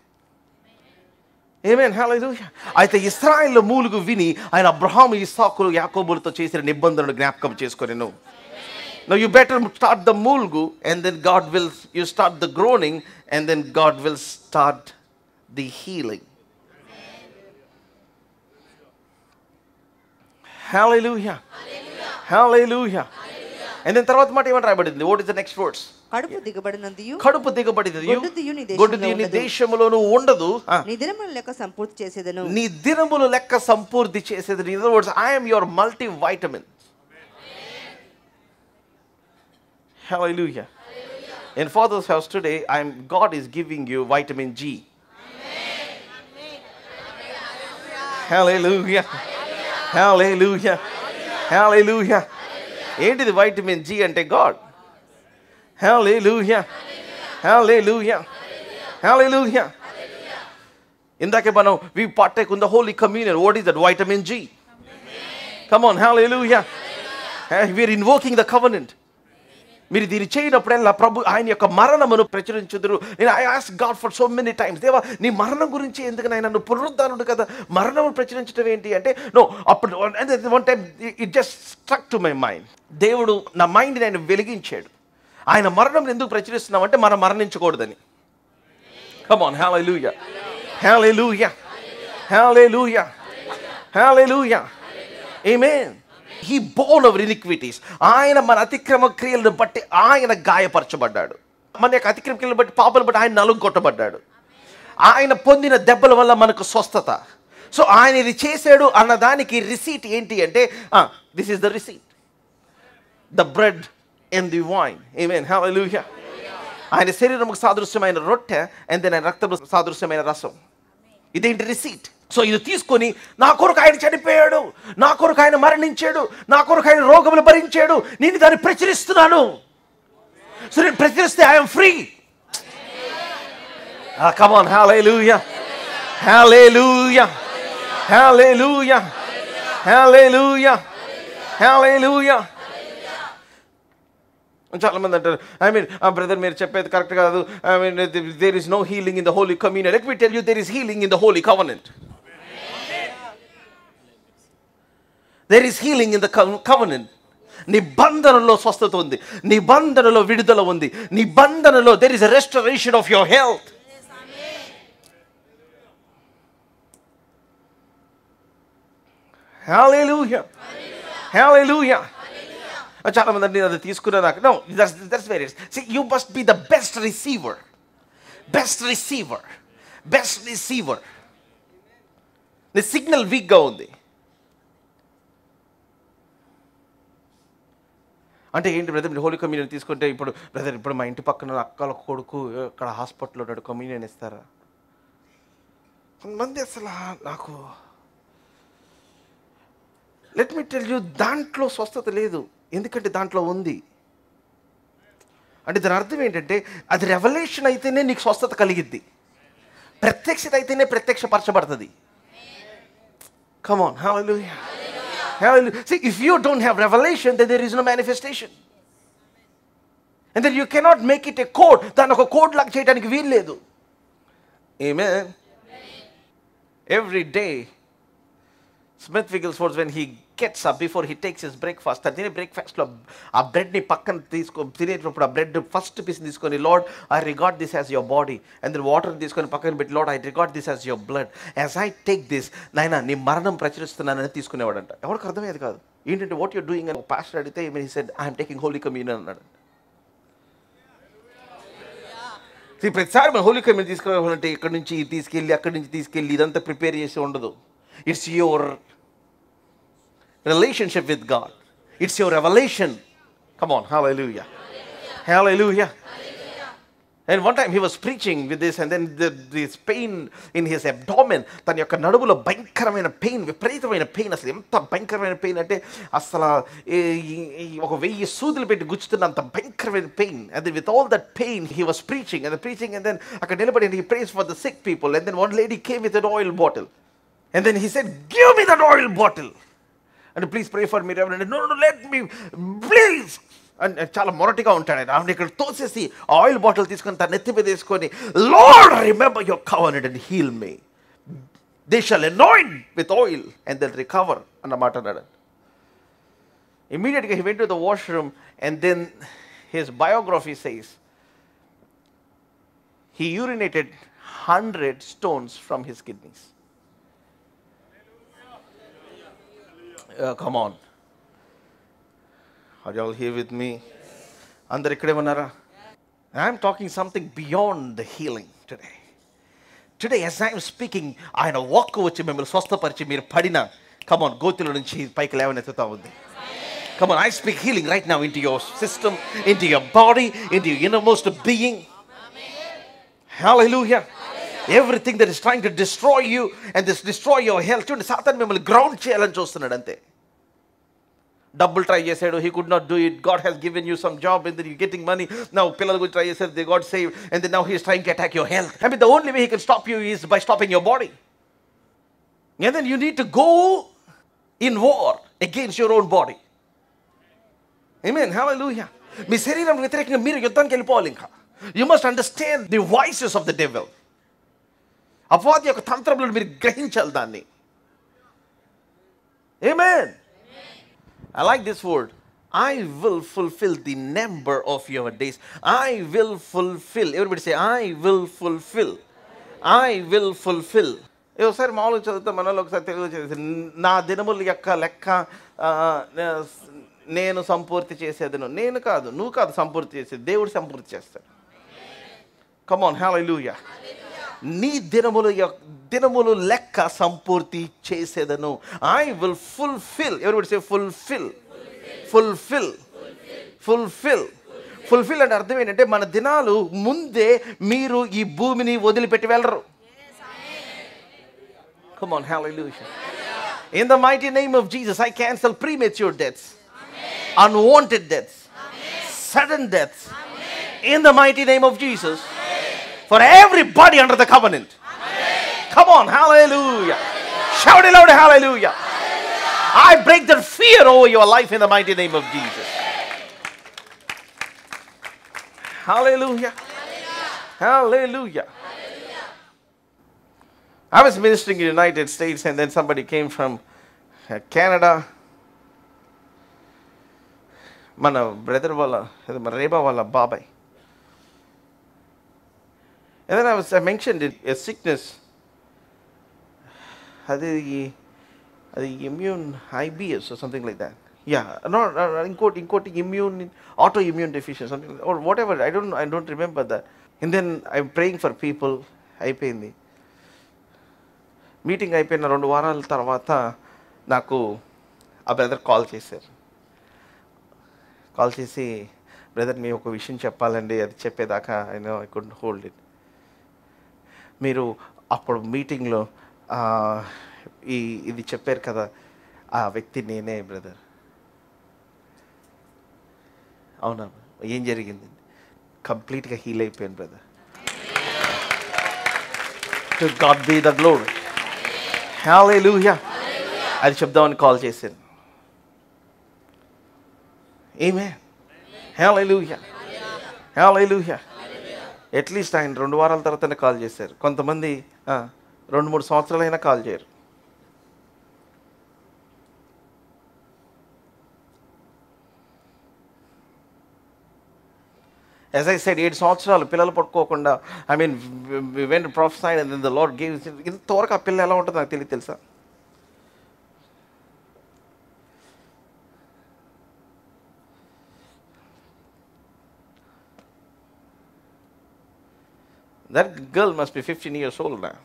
Amen, hallelujah. అయితే ఇశ్రాయేలు మూలుగు విని ఆయన అబ్రహాము, ఇస్సాకులు, యాకోబులతో చేసిన నిబంధనను జ్ఞాపకం చేసుకొనెను. Now you better start the mulgu, and then you start the groaning, and then God will start the healing. Hallelujah. Hallelujah. And then తర్వాత మాట ఏమని రాయబడింది? What is the next verse? కడుపు దిగబడినదియు గొడ్డుదియు నీ దేశములోను ఉండదు, నీ దినములు లెక్క సంపూర్తి చేసేదను. నీ దినములు లెక్క సంపూర్తి చేసేదను. In other words, I am your multivitamin. Hallelujah. In Father's house today, God is giving you vitamin G. Hallelujah. Hallelujah. Hallelujah. ఏంటిది వైటమిన్ జి అంటే? గాడ్. హల్లెలూయా, హల్లెలూయా, హల్లెలూయా. ఇందాకే మనం we partake in the holy communion. What is that? Vitamin G. Come on, hallelujah. We are invoking the covenant. మీరు దీన్ని చేయనప్పుడల్లా ప్రభు ఆయన యొక్క మరణమును ప్రచురించుదురు. నేను I ask God for so many times, దేవా నీ మరణం గురించి ఎందుకు నాయన, నువ్వు పునరుద్ధానుడు కదా, మరణమును ప్రచురించడం ఏంటి అంటే, నో అప్పుడు one time it just struck to my mind. దేవుడు నా మైండ్ని ఆయన వెలిగించాడు. ఆయన మరణం ఎందుకు ప్రచురిస్తున్నామంటే మనం మరణించకూడదని. Come on, hallelujah, hallelujah, hallelujah, hallelujah, amen. He bore our iniquities. ఆయన మన అతిక్రమ క్రియలను బట్టి ఆయన గాయపరచబడ్డాడు. మన యొక్క అతిక్రమ క్రియలను బట్టి, పాపాలను బట్టి ఆయన నలుగొట్టబడ్డాడు. ఆయన పొందిన దెబ్బల వల్ల మనకు స్వస్థత. సో ఆయన ఇది చేశాడు అన్నదానికి రిసీట్ ఏంటి అంటే, this is the receipt, the bread and the wine. Amen, hallelujah. ఆయన శరీరముకు సాదృశ్యమైన రొట్టె, అండ్ దెన్ ఆయన రక్తము సాదృశ్యమైన రసం. ఇదేంటి? రిసీట్. సో ఇది తీసుకొని, నా కొరకు ఆయన చనిపోయాడు, నా కొరకు ఆయన మరణించాడు, నా కొరకు ఆయన రోగములు భరించాడు, నేను దాన్ని ప్రచురిస్తున్నాను. సో నేను ప్రచురిస్తే I'm free. Come on, hallelujah, hallelujah, hallelujah, hallelujah, hallelujah. చాలా మంది అంటారు, ఐ మీన్ బ్రదర్ మీరు చెప్పేది కరెక్ట్ కాదు, I mean there is no healing in the holy communion. Let me tell you, there is healing in the holy covenant. There is healing in the covenant. నిబంధనలో స్వస్థత ఉంది, నిబంధనలో విడుదల ఉంది, నిబంధనలో there is a restoration of your health. Hallelujah, hallelujah. చాలా మంది నేను అది తీసుకున్నా నాకు. No, that's very see, you must be the best receiver, best receiver, best receiver. నీ సిగ్నల్ వీక్గా ఉంది అంటే ఏంటి బ్రదర్? మీరు హోలీ కమ్యూనియన్ తీసుకుంటే, ఇప్పుడు బ్రదర్ ఇప్పుడు మా ఇంటి పక్కన అక్కల కొడుకు ఇక్కడ హాస్పిటల్లో ఉన్నాడు, కమ్యూనియన్ ఇస్తారా? కొంతమంది అసలు నాకు, లెట్ మీ టెల్ యూ, దాంట్లో స్వస్థత లేదు. ఎందుకంటే దాంట్లో ఉంది అంటే దాని అర్థం ఏంటంటే, అది రెవల్యూషన్ అయితేనే నీకు స్వస్థత కలిగిద్ది, ప్రత్యక్షత అయితేనే ప్రత్యక్షపరచబడుతుంది. Come on, hallelujah, hallelujah. See, if you don't have revelation, then there is no manifestation. And then you cannot make it a code. దాన్ని ఒక కోడ్ లాగా చేయడానికి వీలు లేదు. Amen. Every day Smith Wigglesworth, when he gets up, before he takes his breakfast, తినే బ్రేక్ఫాస్ట్లో ఆ బ్రెడ్ని పక్కన తినేటప్పుడు ఆ బ్రెడ్ ఫస్ట్ పీస్ తీసుకొని, lord I regard this as your body, and then water తీసుకొని పక్కన పెట్టి, lord I regard this as your blood, as I take this, నాయన నీ మరణం ప్రచురిస్తున్నానని తీసుకునేవాడంట. ఎవరికి అర్థమయ్యేది కాదు. ఏంటంటే వాట్ యూర్ డూయింగ్ అని పాస్టర్ అడిగితే, he said I'm taking holy communion అన్నాడు. ప్రతిసారి మనం హోలీ కమ్యూనియన్ తీసుకోవాలంటే ఇక్కడ నుంచి తీసుకెళ్ళి అక్కడి నుంచి తీసుకెళ్ళి ఇదంతా ప్రిపేర్ చేసి ఉండదు. It's your relationship with God. It's your revelation. Come on, hallelujah, hallelujah. And one time he was preaching with this, and then this pain in his abdomen, తన యొక్క నడుములో భయంకరమైన పెయిన్, విపరీతమైన పెయిన్. అసలు ఎంత భయంకరమైన పెయిన్ అంటే, అసలు ఒక 1000 సూదులు పెట్టి గుచ్చుతున్నంత భయంకరమైన pain. And then with all that pain he was preaching and then అక్కడ నిలబడి he prays for the sick people, and then one lady came with an oil bottle, and then he said, give me that oil bottle and please pray for me, Reverend. No, let me please. And చాలా మొరటిగా ఉంటాడు ఆయన. ఆమె ఇక్కడ తోసేసి oil bottle తీసుకొని తన నెత్తి మీద వేసుకొని, Lord remember your covenant and heal me, they shall anoint with oil and they recover అన్నమాట అన్నాడు. ఇమీడియట్గా he went to the washroom, and then his biography says he urinated 100 stones from his kidneys. Come on. Are you all here with me? Andaru ikkade unnara? I am talking something beyond the healing today. Today as I am speaking, ayana walk vachi memmalni swasthaparichi meer padina, come on, gotilo nunchi paiki levanethuta undi. Come on, I speak healing right now into your system, into your body, into your innermost being. Hallelujah. Everything that is trying to destroy you and destroy your health, చూడండి, సాతాను మిమ్మల్ని ground చేయాలని చూస్తున్నాడు అంతే. Double try చేసాడు, he could not do it. God has given you some job and then you're getting money. Now పిల్లలు కూడా try చేసారు, they got saved, and then now he is trying to attack your health. I mean, the only way he can stop you is by stopping your body. And then you need to go in war against your own body. Amen. Hallelujah. మీ శరీరం వ్యతిరేకంగా మీరు యుద్ధానికి వెళ్ళిపోవాలి. ఇంకా you must understand the voices of the devil. అపవాది యొక్క తంత్రములను మీరు గ్రహించాలి దాన్ని. Amen. I like this word. I will fulfill the number of your days. I will fulfill. Everybody say, I will fulfill. I will fulfill. ఒకసారి మామూలుగా చదువుతా, మనలో ఒకసారి తెలుగు చేసి, నా దినముల యొక్క లెక్క నేను సంపూర్తి చేసేదను. నేను కాదు, నువ్వు కాదు సంపూర్తి చేసేది, దేవుడు సంపూర్తి చేస్తాడు. Come on, hallelujah. నీ దినములు లెక్క సంపూర్తి చేసేదను. I will fulfill. Everybody say fulfill. Fulfill. Fulfill. Fulfill అంటే అర్థం ఏంటంటే మన దినాలు ముందే మీరు ఈ భూమిని వదిలిపెట్టి వెళ్ళరు. Come on, hallelujah. In the mighty name of Jesus, I cancel premature deaths, unwanted deaths, sudden deaths. In the mighty name of Jesus, for everybody under the covenant. Come on, hallelujah. Shout it loud, hallelujah. I break that fear over your life in the mighty name of Jesus. Hallelujah. Hallelujah. I was ministering in the United States and then somebody came from Canada. Mana brother wala, Reba wala babai. And then I mentioned it, a sickness. అది immune IBS or something like that. Yeah, ఇంకోటి immune, autoimmune deficiency, something, or whatever. I don't remember that. And then I'm praying for people. అయిపోయింది meeting అయిపోయిన 2 వారాల తర్వాత నాకు ఆ brother call చేసి brother మీ ఒక విషయం చెప్పాలండి, అది చెప్పేదాకా ఐ కుడ్ంట్ హోల్డ్ ఇట్. మీరు అప్పుడు మీటింగ్లో ఇది చెప్పారు కదా, ఆ వ్యక్తి నేనే బ్రదర్. అవునా, ఏం జరిగింది? కంప్లీట్గా హీల్ అయిపోయాను brother. To God be the glory. Hallelujah. అది చెప్దామని కాల్ చేశాను. ఆమేన్. హల్లెలూయా. హల్లెలూయా. అట్లీస్ట్ ఆయన 2 వారాల తర్వాతనే కాల్ చేశారు. కొంతమంది 2-3 సంవత్సరాలైనా కాల్ చేయరు. As I said, 7 సంవత్సరాలు పిల్లలు పట్టుకోకుండా, I mean, we went to prophesy and then the Lord gave. ఇంతవరకు ఆ పిల్ల ఎలా ఉంటుందో నాకు తెలియదు తెలుసా? That girl must be 15 years old now.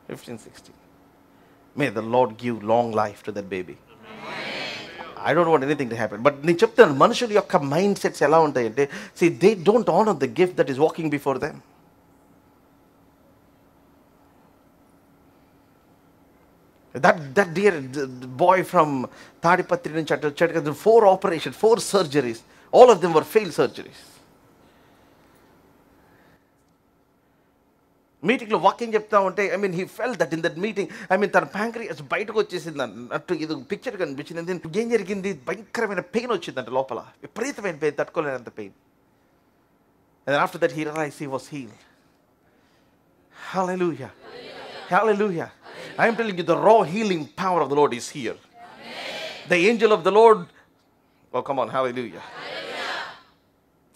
15, 16. May the Lord give long life to that baby. I don't want anything to happen. But నేను చెప్తాను, మనుషుల యొక్క మైండ్ సెట్స్ ఎలా ఉంటాయంటే, see, they don't honor the gift that is walking before them. That dear boy from Tadipatri నుంచి అటు 4 operations, 4 surgeries. All of them were failed surgeries. మీటింగ్లో walking చెప్తా ఉంటే, I mean he fell that in that meeting, I mean తన pancreas బయటకు వచ్చేసింది అన్నట్టు ఇది పిక్చర్ కనిపించింది. ఏం జరిగింది? భయంకరమైన పెయిన్ వచ్చిందంట లోపల, విపరీతమైన పెయిన్, తట్టుకోలేనంత pain. And after that he realized he was healed. Hallelujah. Hallelujah. I am telling you, the raw healing power of the Lord is here. The angel of the Lord, oh come on, hallelujah.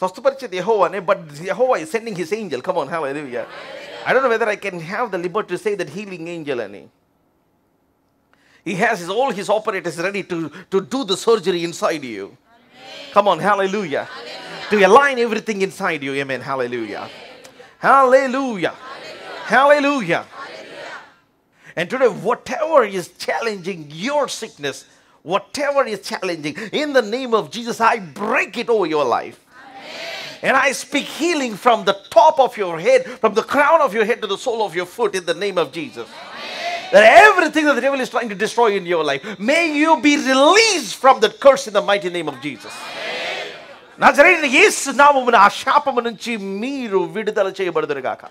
స్వస్థపరిచేది యెహోవానే, but Jehovah is sending his angel. Come on, hallelujah. I don't know whether I can have the liberty to say that healing angel any. He has all his operators ready to do the surgery inside you. Amen. Come on, hallelujah. Hallelujah. To align everything inside you. Amen, hallelujah. Hallelujah. Hallelujah. Hallelujah. And today, whatever is challenging your sickness, whatever is challenging, in the name of Jesus, I break it over your life. And I speak healing from the top of your head, from the crown of your head to the sole of your foot, in the name of Jesus. Amen. That everything that the devil is trying to destroy in your life, may you be released from that curse in the mighty name of Jesus. నజరేయుడైన యేసు నామమున ఆ శాపము నుంచి మీరు విడుదల చేయబడుదురుగాక.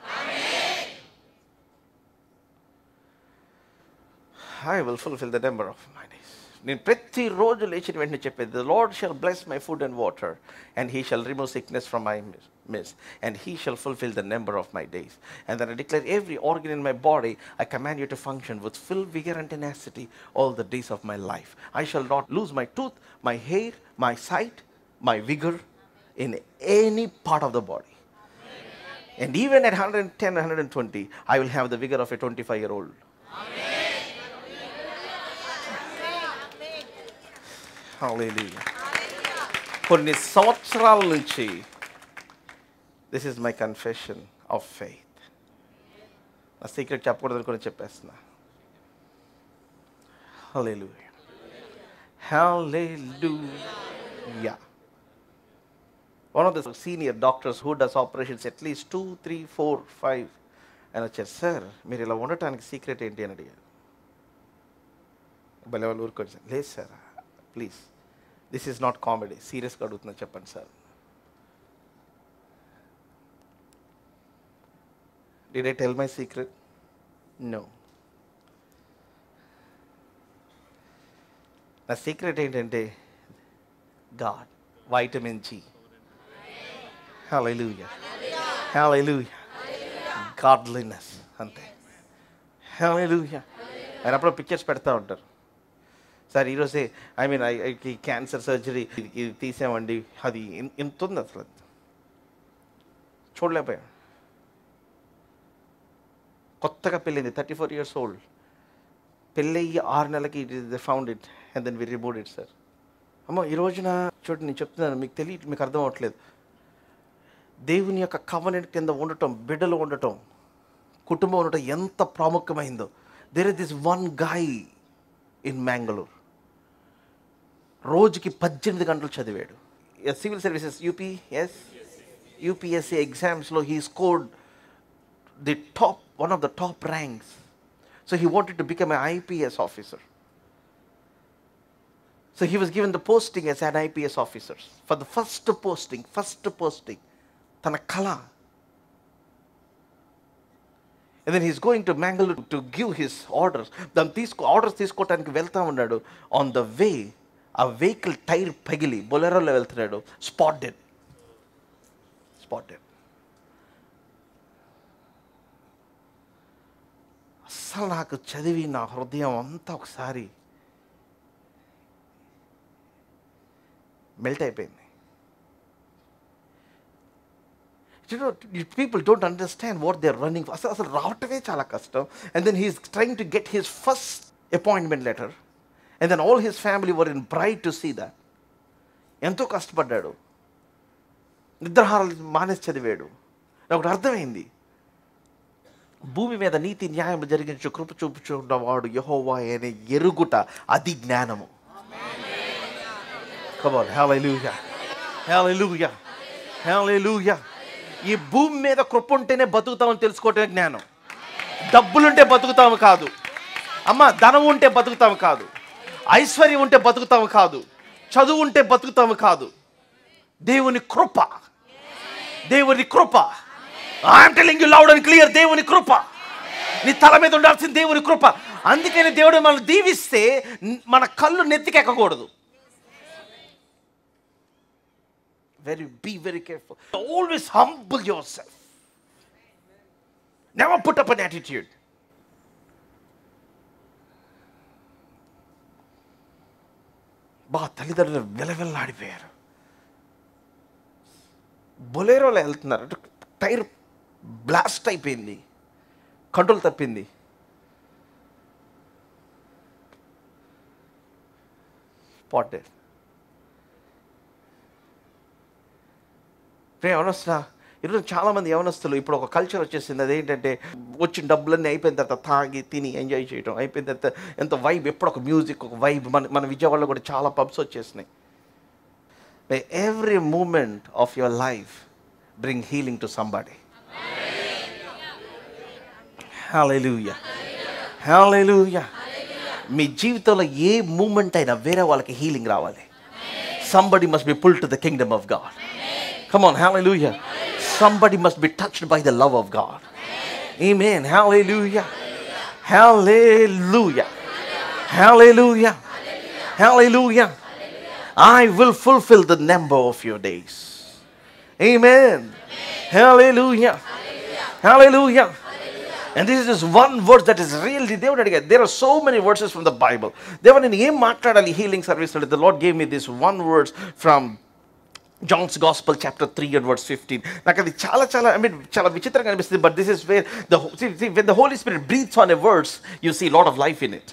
I will fulfill the number of my days. నేను ప్రతిరోజు లేచిన వెంటనే చెప్పేది, the Lord shall bless my food and water, and he shall remove sickness from my midst, and he shall fulfill the number of my days. And then I declare every organ in my body, I command you to function with full vigor and tenacity all the days of my life. I shall not lose my tooth, my hair, my sight, my vigor in any part of the body. And even at 110, 120, I will have the vigor of a 25-year-old. Hallelujah. కొన్ని సంవత్సరాల నుంచి this is my confession of faith. నా secret చెప్పకూడదని కూడా చెప్పేస్తున్నా. హల్లెలూయా, హల్లెలూయా. One of the senior doctors who does operations at least 2, 3, 4, 5 and వచ్చారు, sir మీరు ఇలా ఉండటానికి secret ఏంటి అని అడిగారు. భలే వాళ్ళు ఊరుకోండి సార్, లేదు sir please this is not comedy, సీరియస్గా అడుగుతున్నా చెప్పండి sir. Did I tell my secret? No. నా సీక్రెట్ ఏంటంటే God, vitamin G. Hallelujah, hallelujah, godliness, అంతే. హల్లెలూయా. ఆయన అప్పుడు పిక్చర్స్ పెడతా ఉంటారు, సార్ ఈరోజే ఈ క్యాన్సర్ సర్జరీ ఇది తీసామండి, అది ఎంత ఉంది అసలు చూడలేకపోయాం. కొత్తగా పెళ్ళింది, 34 years old, పెళ్ళయ్యి 6 నెలలకి they found it and then we removed it. Sir అమ్మ ఈ రోజున చూడండి, నేను చెప్తున్నాను, మీకు తెలియదు, మీకు అర్థం అవ్వట్లేదు. దేవుని యొక్క కవనెంట్ కింద ఉండటం, బిడ్డలు ఉండటం, కుటుంబం ఉండటం ఎంత ప్రాముఖ్యమైందో. There is this one guy in Mangalore, రోజుకి 18 గంటలు చదివాడు. సివిల్ సర్వీసెస్ యూపీఎస్సీ ఎగ్జామ్స్లో he scored the top, one of the top ranks. So he wanted to become an IPS officer. So he was given the posting as an IPS officer. For the first posting, tana kala. And then he's going to Mangalore to give his orders. Then orders తీసుకోవడానికి వెళ్తా ఉన్నాడు. On the way, a vehicle tire పగిలి బొలెరోలో వెళ్తున్నాడు. Spotted. అసలు నాకు చదివి నా హృదయం అంతా ఒకసారి మెల్ట్ అయిపోయింది. People don't understand what they're running for. అసలు రావటమే చాలా కష్టం. And then he's trying to get his first appointment letter. And then all his family were in pride to see that. ఎంతో కష్టపడ్డాడు, నిద్రహారాలు మానేసి చదివాడు. నాకు అర్థమైంది, భూమి మీద నీతి న్యాయం జరిగించు కృప చూపుచున్నవాడు యెహోవా అనే ఎరుగుట, అది జ్ఞానము. Come on, hallelujah, hallelujah, hallelujah. ఈ భూమి మీద కృప ఉంటేనే బతుకుతామని తెలుసుకోవటమే జ్ఞానం. డబ్బులుంటే బతుకుతాము కాదు అమ్మ, ధనం ఉంటే బతుకుతాము కాదు, ఐశ్వర్యం ఉంటే బతుకుతాము కాదు, చదువు ఉంటే బతుకుతాము కాదు. దేవుని కృప, దేవుని కృప. I'm telling you loud and clear, దేవుని కృప. నీ తల మీద ఉండాల్సిన దేవుని కృప. అందుకని దేవుడు మనల్ని దీవిస్తే మన కళ్ళు నెత్తికెక్కకూడదు. Be very careful. Always humble yourself. Never put up an attitude. తల్లిదండ్రులు వెలవెల్లాడిపోయారు. బొలేరోలో వెళ్తున్నారు, టైర్ బ్లాస్ట్ అయిపోయింది, కంట్రోల్ తప్పింది. స్పాటెడ్. యవనస్తులా, ఈరోజు చాలామంది యవనస్తులు ఇప్పుడు ఒక కల్చర్ వచ్చేసింది. అదేంటంటే వచ్చిన డబ్బులన్నీ అయిపోయిన తర్వాత తాగి తిని ఎంజాయ్ చేయడం, అయిపోయిన తర్వాత ఎంత వైబ్, ఎప్పుడు ఒక మ్యూజిక్, ఒక వైబ్. మన విజయవాడలో కూడా చాలా పబ్స్ వచ్చేసినాయి. May every moment of your life bring healing to somebody. Hallelujah. హల్లెలూయా. మీ జీవితంలో ఏ మూమెంట్ అయినా వేరే వాళ్ళకి హీలింగ్ రావాలి. Somebody must be pulled to the kingdom of God. Come on, hallelujah. Somebody must be touched by the love of God. Amen. Hallelujah. Hallelujah. Hallelujah. Hallelujah. I will fulfill the number of your days. Amen. Hallelujah. Hallelujah. And this is just one verse that is really, there are so many verses from the Bible. Healing service. The Lord gave me this one verse from John's Gospel chapter 3 and verse 15. But this is where when the Holy Spirit breathes on a verse, you see a lot of life in it.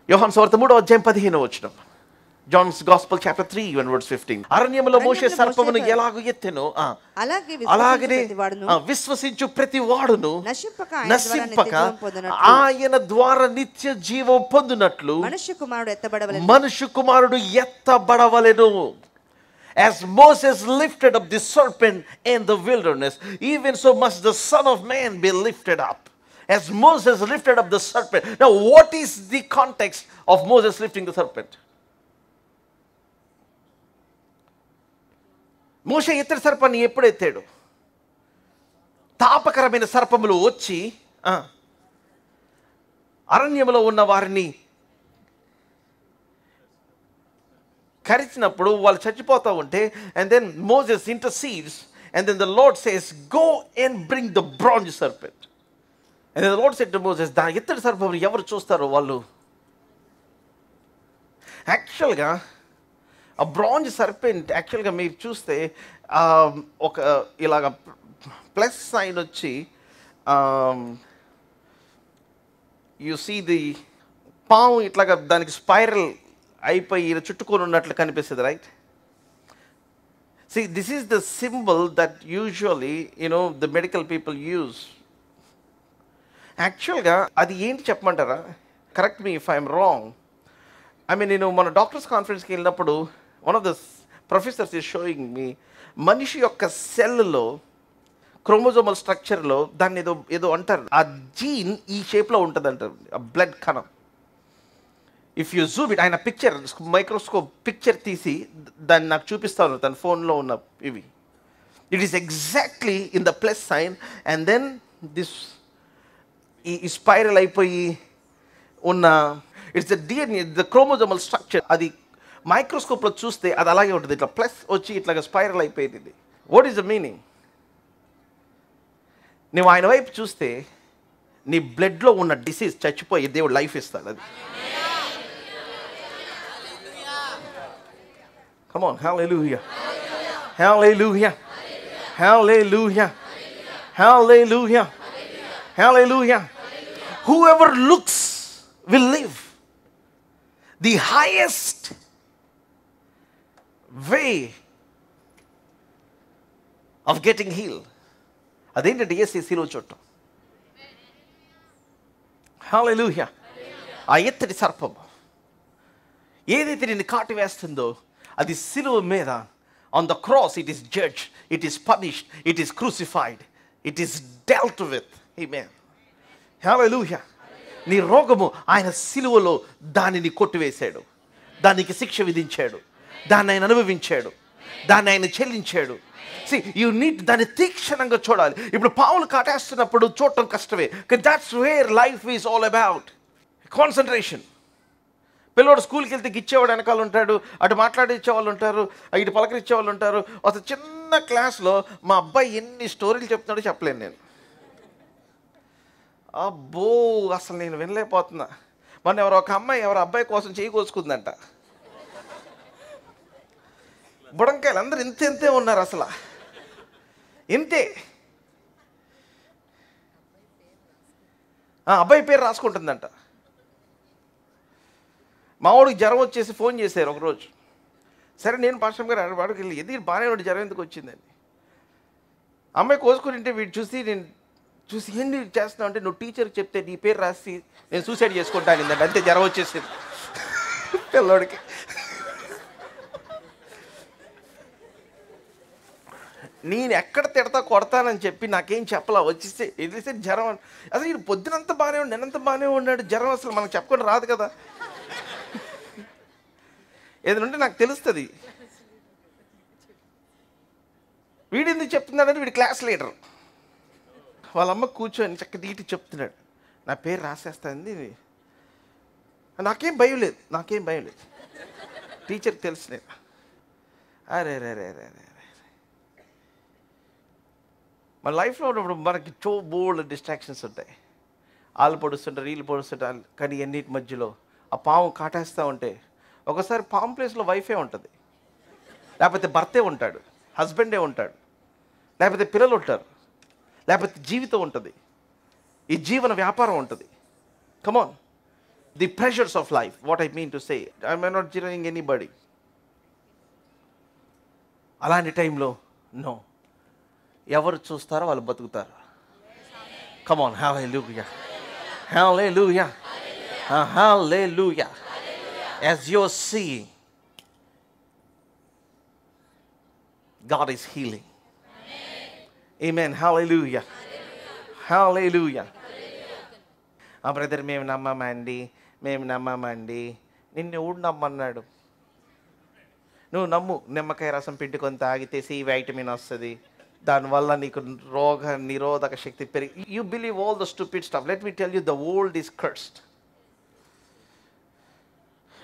యోహాను సువార్త 3వ అధ్యాయం 15వ వచనం. John's Gospel chapter 3 and verse 15. అరణ్యములో మోషే సర్పమును ఎలాగూ ఎత్తెనో అలాగనే విశ్వసించు ప్రతి వాడును నశింపక ఆయన ద్వారా నిత్య జీవం పొందునట్లు మనుష్య కుమారుడు ఎత్తబడవలెను. As Moses lifted up the serpent in the wilderness, even so must the Son of Man be lifted up. As Moses lifted up the serpent. Now, what is the context of Moses lifting the serpent? మోషే ఎత్తడి సర్పాన్ని ఎప్పుడు ఎత్తాడు? తాపకరమైన సర్పములు వచ్చి అరణ్యములో ఉన్న వారిని కరిచినప్పుడు వాళ్ళు చచ్చిపోతూ ఉంటే, and then Moses intercedes, and then the Lord says, go and bring the bronze serpent. And then the Lord said to Moses, దా ఎత్తడి సర్పములు ఎవరు చూస్తారో వాళ్ళు. యాక్చువల్గా ఆ బ్రాంజ్ సర్పెంట్ యాక్చువల్గా మీరు చూస్తే ఒక ఇలాగ ప్లస్ సైన్ వచ్చి యు సీ ది పాము ఇట్లాగా దానికి స్పైరల్ అయిపోయి చుట్టుకొని ఉన్నట్లు కనిపిస్తుంది, right? See, this is the symbol that usually, the medical people use. యాక్చువల్గా అది ఏంటి చెప్పమంటారా? Correct me if I'm wrong. నేను మన డాక్టర్స్ కాన్ఫరెన్స్కి వెళ్ళినప్పుడు one of the professors is showing me మనిషి యొక్క సెల్లో క్రోమోజోమల్ స్ట్రక్చర్లో దాన్ని ఏదో అంటారు, ఆ జీన్ ఈ షేప్లో ఉంటుంది అంటారు, ఆ బ్లడ్ కణం. ఇఫ్ యూ జూమ్ ఇట్, ఆయన పిక్చర్ మైక్రోస్కోప్ పిక్చర్ తీసి దాన్ని నాకు చూపిస్తాను తన ఫోన్లో ఉన్న ఇవి. It is exactly in the plus sign, and then this ఈ స్పైరల్ అయిపోయి ఉన్న it's the DNA, the chromosomal structure. అది మైక్రోస్కోప్లో చూస్తే అది అలాగే ఉంటుంది, ఇట్లా ప్లస్ వచ్చి ఇట్లాగా స్పైరల్ అయిపోయింది. What is the meaning? నువ్వు ఆయన వైపు చూస్తే నీ బ్లడ్లో ఉన్న డిసీజ్ చచ్చిపోయి దేవుడు లైఫ్ ఇస్తాడు. అది come on, hallelujah, hallelujah, hallelujah, hallelujah, hallelujah. Whoever looks will live. The highest way of getting healed. అదేంటంటే ఏసీ శిలువ చుట్టం. హల్లెలూయా. ఆ ఎత్తడి సర్పం ఏదైతే నిన్ను కాటు వేస్తుందో అది శిలువ మీద, on the cross it is judged, it is punished, it is crucified, it is dealt with. Amen. హల్లెలూయా. నీ రోగము ఆయన శిలువలో దానిని కొట్టివేశాడు, దానికి శిక్ష విధించాడు, దాన్ని ఆయన అనుభవించాడు, దాన్ని ఆయన చెల్లించాడు. యూ నీడ్ దాన్ని తీక్షణంగా చూడాలి. ఇప్పుడు పావులు కాటేస్తున్నప్పుడు చూడటం కష్టమే, that's where life is all about concentration. పిల్లోడు స్కూల్కి వెళ్తే గిచ్చేవాడు వెనకాల ఉంటాడు, అటు మాట్లాడించే వాళ్ళు ఉంటారు, ఇటు పలకరించే వాళ్ళు ఉంటారు. అసలు చిన్న క్లాస్లో మా అబ్బాయి ఎన్ని స్టోరీలు చెప్తున్నాడో చెప్పలేను నేను. అబ్బో అసలు నేను వినలేకపోతున్నా. మొన్న ఎవరో ఒక అమ్మాయి ఎవరో అబ్బాయి కోసం చేయి కోసుకుందంట. బుడంకాయలు అందరూ ఇంతే ఉన్నారు, అసలు ఇంతే. అబ్బాయి పేరు రాసుకుంటుందంట. మా వాడికి జ్వరం వచ్చేసి ఫోన్ చేశారు ఒకరోజు. సరే నేను పాస్టర్ గారు వాడికి వెళ్ళి ఎది బాగానే వాడి జ్వరం ఎందుకు వచ్చిందండి. అమ్మాయి కోసుకుని ఉంటే వీడు నేను చూసి ఏంటి చేస్తున్నావు అంటే, నువ్వు టీచర్కి చెప్తే నీ పేరు రాసి నేను సూసైడ్ చేసుకుంటాను ఇందండి. అంతే జ్వరం వచ్చేసింది పిల్లోడికి. నేను ఎక్కడ తిడతా కొడతానని చెప్పి నాకేం చెప్పలా, వచ్చేస్తే వెళ్ళేసి జ్వరం. అసలు ఈయన పొద్దునంతా బాగానే ఉండి నిన్నంతా బాగానే ఉన్నాడు, జ్వరం అసలు మనకు చెప్పకుండా రాదు కదా. ఏదంటే నాకు తెలుస్తుంది వీడు ఎందుకు చెప్తున్నాడంటే వీడి క్లాస్ లీడర్. వాళ్ళమ్మ కూర్చొని చక్కగా నీటి చెప్తున్నాడు, నా పేరు రాసేస్తుంది, నాకేం భయం లేదు, టీచర్కి తెలుసు నేను. అరే రే రే రే రే మన లైఫ్లో ఉన్నప్పుడు మనకి బోల్డ్ డిస్ట్రాక్షన్స్ ఉంటాయి. వాళ్ళు పొడుస్తుంటారు, వీళ్ళు పొడుస్తుంటారు, కానీ ఎన్నిటి మధ్యలో ఆ పాము కాటేస్తూ ఉంటే ఒకసారి పాము ప్లేస్లో వైఫే ఉంటుంది, లేకపోతే భర్తే ఉంటాడు, హస్బెండే ఉంటాడు, లేకపోతే పిల్లలు ఉంటారు, లేకపోతే జీవితం ఉంటుంది, ఈ జీవన వ్యాపారం ఉంటుంది. Come on, the pressures of life, what I mean to say, I may not jeering anybody. అలాంటి టైంలో నో, ఎవరు చూస్తారో వాళ్ళు బతుకుతారు. Come on, hallelujah, hallelujah, hallelujah. As you're seeing, God is healing. Amen. Hallelujah. Hallelujah. Brother మేము నమ్మమండి. నిన్ను ఎవడు నమ్మన్నాడు? నువ్వు నమ్ము, నిమ్మకాయ రసం పిండుకొని తాగితే సి వైటమిన్ వస్తుంది, దానివల్ల నీకు రోగ నిరోధక శక్తి పెరిగి. You believe all the stupid stuff. Let me tell you, the world is cursed.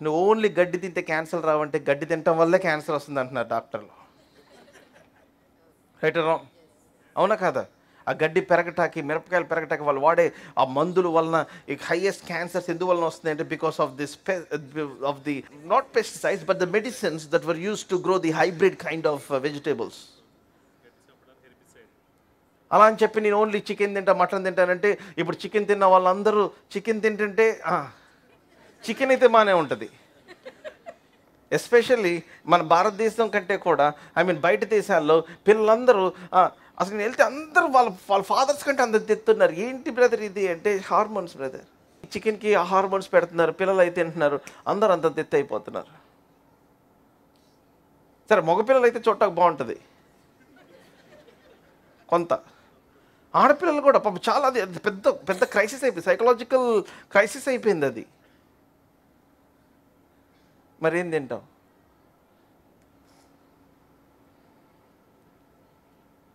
నువ్వు ఓన్లీ గడ్డి తింటే క్యాన్సర్ రావంటే గడ్డి తినటం వల్లే క్యాన్సర్ వస్తుంది అంటున్నారు డాక్టర్లు. Right wrong? అవునా కాదా? ఆ గడ్డి పెరగటానికి, మిరపకాయలు పెరగటానికి వాళ్ళు వాడే ఆ మందుల వలన ఈ హైయెస్ట్ క్యాన్సర్స్ ఎందువలన వస్తుంది అంటే because of this of the not pesticides but the medicines that were used to grow the hybrid kind of vegetables. అలా అని చెప్పి నేను ఓన్లీ చికెన్ తింటా, మటన్ తింటానంటే ఇప్పుడు చికెన్ తిన్న వాళ్ళందరూ చికెన్ తింటుంటే చికెన్ అయితే బాగానే ఉంటుంది. ఎస్పెషల్లీ మన భారతదేశం కంటే కూడా బయట దేశాల్లో పిల్లలందరూ అసలు నేను వెళ్తే అందరూ వాళ్ళ ఫాదర్స్ కంటే అందరు తెస్తున్నారు. ఏంటి బ్రదర్ ఇది అంటే హార్మోన్స్ బ్రదర్. చికెన్కి హార్మోన్స్ పెడుతున్నారు, పిల్లలు అయితే తింటున్నారు, అందరూ అంత తెత్తి అయిపోతున్నారు. సరే, మగపిల్లలు అయితే చూడటానికి బాగుంటుంది కొంత, ఆడపిల్లలు కూడా పాపం చాలా, అది పెద్ద పెద్ద క్రైసిస్ అయిపోయింది, సైకలాజికల్ క్రైసిస్ అయిపోయింది అది. మరేం తింటాం?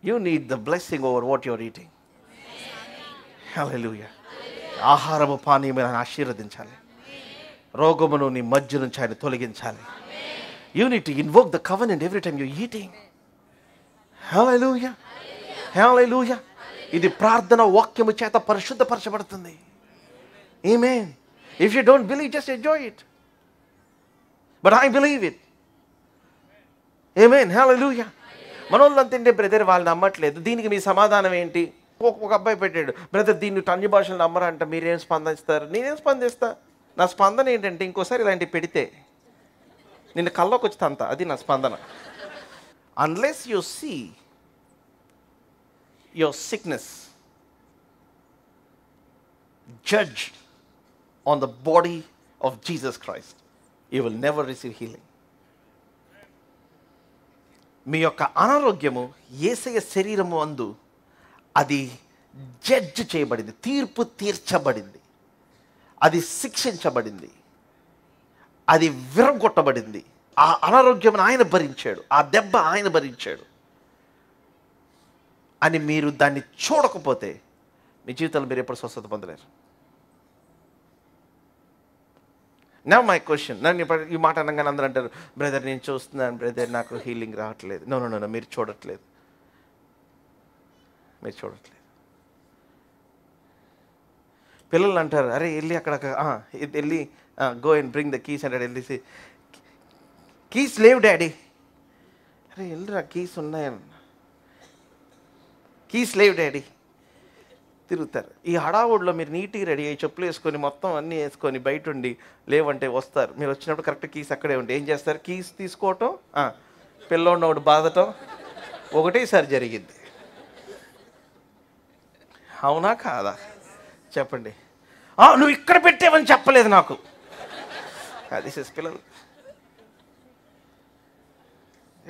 You need the blessing over what you're eating. Hallelujah. ఆహారము పానీయములను ఆశీర్వదించాలి, రోగమును నీ మధ్య నుంచి ఆయన తొలగించాలి. You need to invoke the covenant every time you're eating. Hallelujah. Hallelujah. ఇది ప్రార్థన వాక్యము చేత పరిశుద్ధపరచబడుతుంది. Amen. If you don't believe, just enjoy it. But I believe it. Amen. Hallelujah. మనోళ్ళంతా తింటే బ్రదర్ వాళ్ళు నమ్మట్లేదు, దీనికి మీ సమాధానం ఏంటి? ఒక అబ్బాయి పెట్టాడు, బ్రదర్ దీన్ని అన్య భాషలు నమ్మరా అంట, మీరేం స్పందిస్తారు? నేనేం స్పందిస్తా? నా స్పందన ఏంటంటే ఇంకోసారి ఇలాంటివి పెడితే నిన్ను కల్లోకి వచ్చి అంత, అది నా స్పందన. Unless you see your sickness judge on the body of Jesus Christ, you will never receive healing. మీ యొక్క అనారోగ్యము యేసయ్య శరీరము అందు అది జడ్జ్ చేయబడింది, తీర్పు తీర్చబడింది, అది శిక్షించబడింది, అది విరగొట్టబడింది. ఆ అనారోగ్యమును ఆయన భరించాడు, ఆ దెబ్బ ఆయన భరించాడు అని మీరు దాన్ని చూడకపోతే మీ జీవితంలో మీరు ఎప్పుడు స్వస్థత పొందలేరు. నా మై క్వశ్చన్, నన్ను ఈ మాట అనగానే అందరూ అంటారు, బ్రదర్ నేను చూస్తున్నాను బ్రదర్, నాకు హీలింగ్ రావట్లేదు. నో నో నో, మీరు చూడట్లేదు. పిల్లలు అంటారు, అరే వెళ్ళి అక్కడ వెళ్ళి go and bring the keys అంటాడు. వెళ్ళేసి కీస్ లేవు డాడీ. అరే వెళ్ళిరా, కీస్ ఉన్నాయన్న. కీస్ లేవు డాడీ. తిరుగుతారు. ఈ హడావుడిలో మీరు నీట్గా రెడీ అయ్యి చెప్పులు వేసుకొని మొత్తం అన్నీ వేసుకొని బయట ఉండి లేవంటే వస్తారు. మీరు వచ్చినప్పుడు కరెక్ట్ కీస్ అక్కడే ఉండి ఏం చేస్తారు? కీస్ తీసుకోవటం, పిల్లోడిని ఒకటి బాధటం ఒకటేసారి జరిగింది. అవునా కాదా చెప్పండి? నువ్వు ఇక్కడ పెట్టేవని చెప్పలేదు నాకు. అది పిల్లలు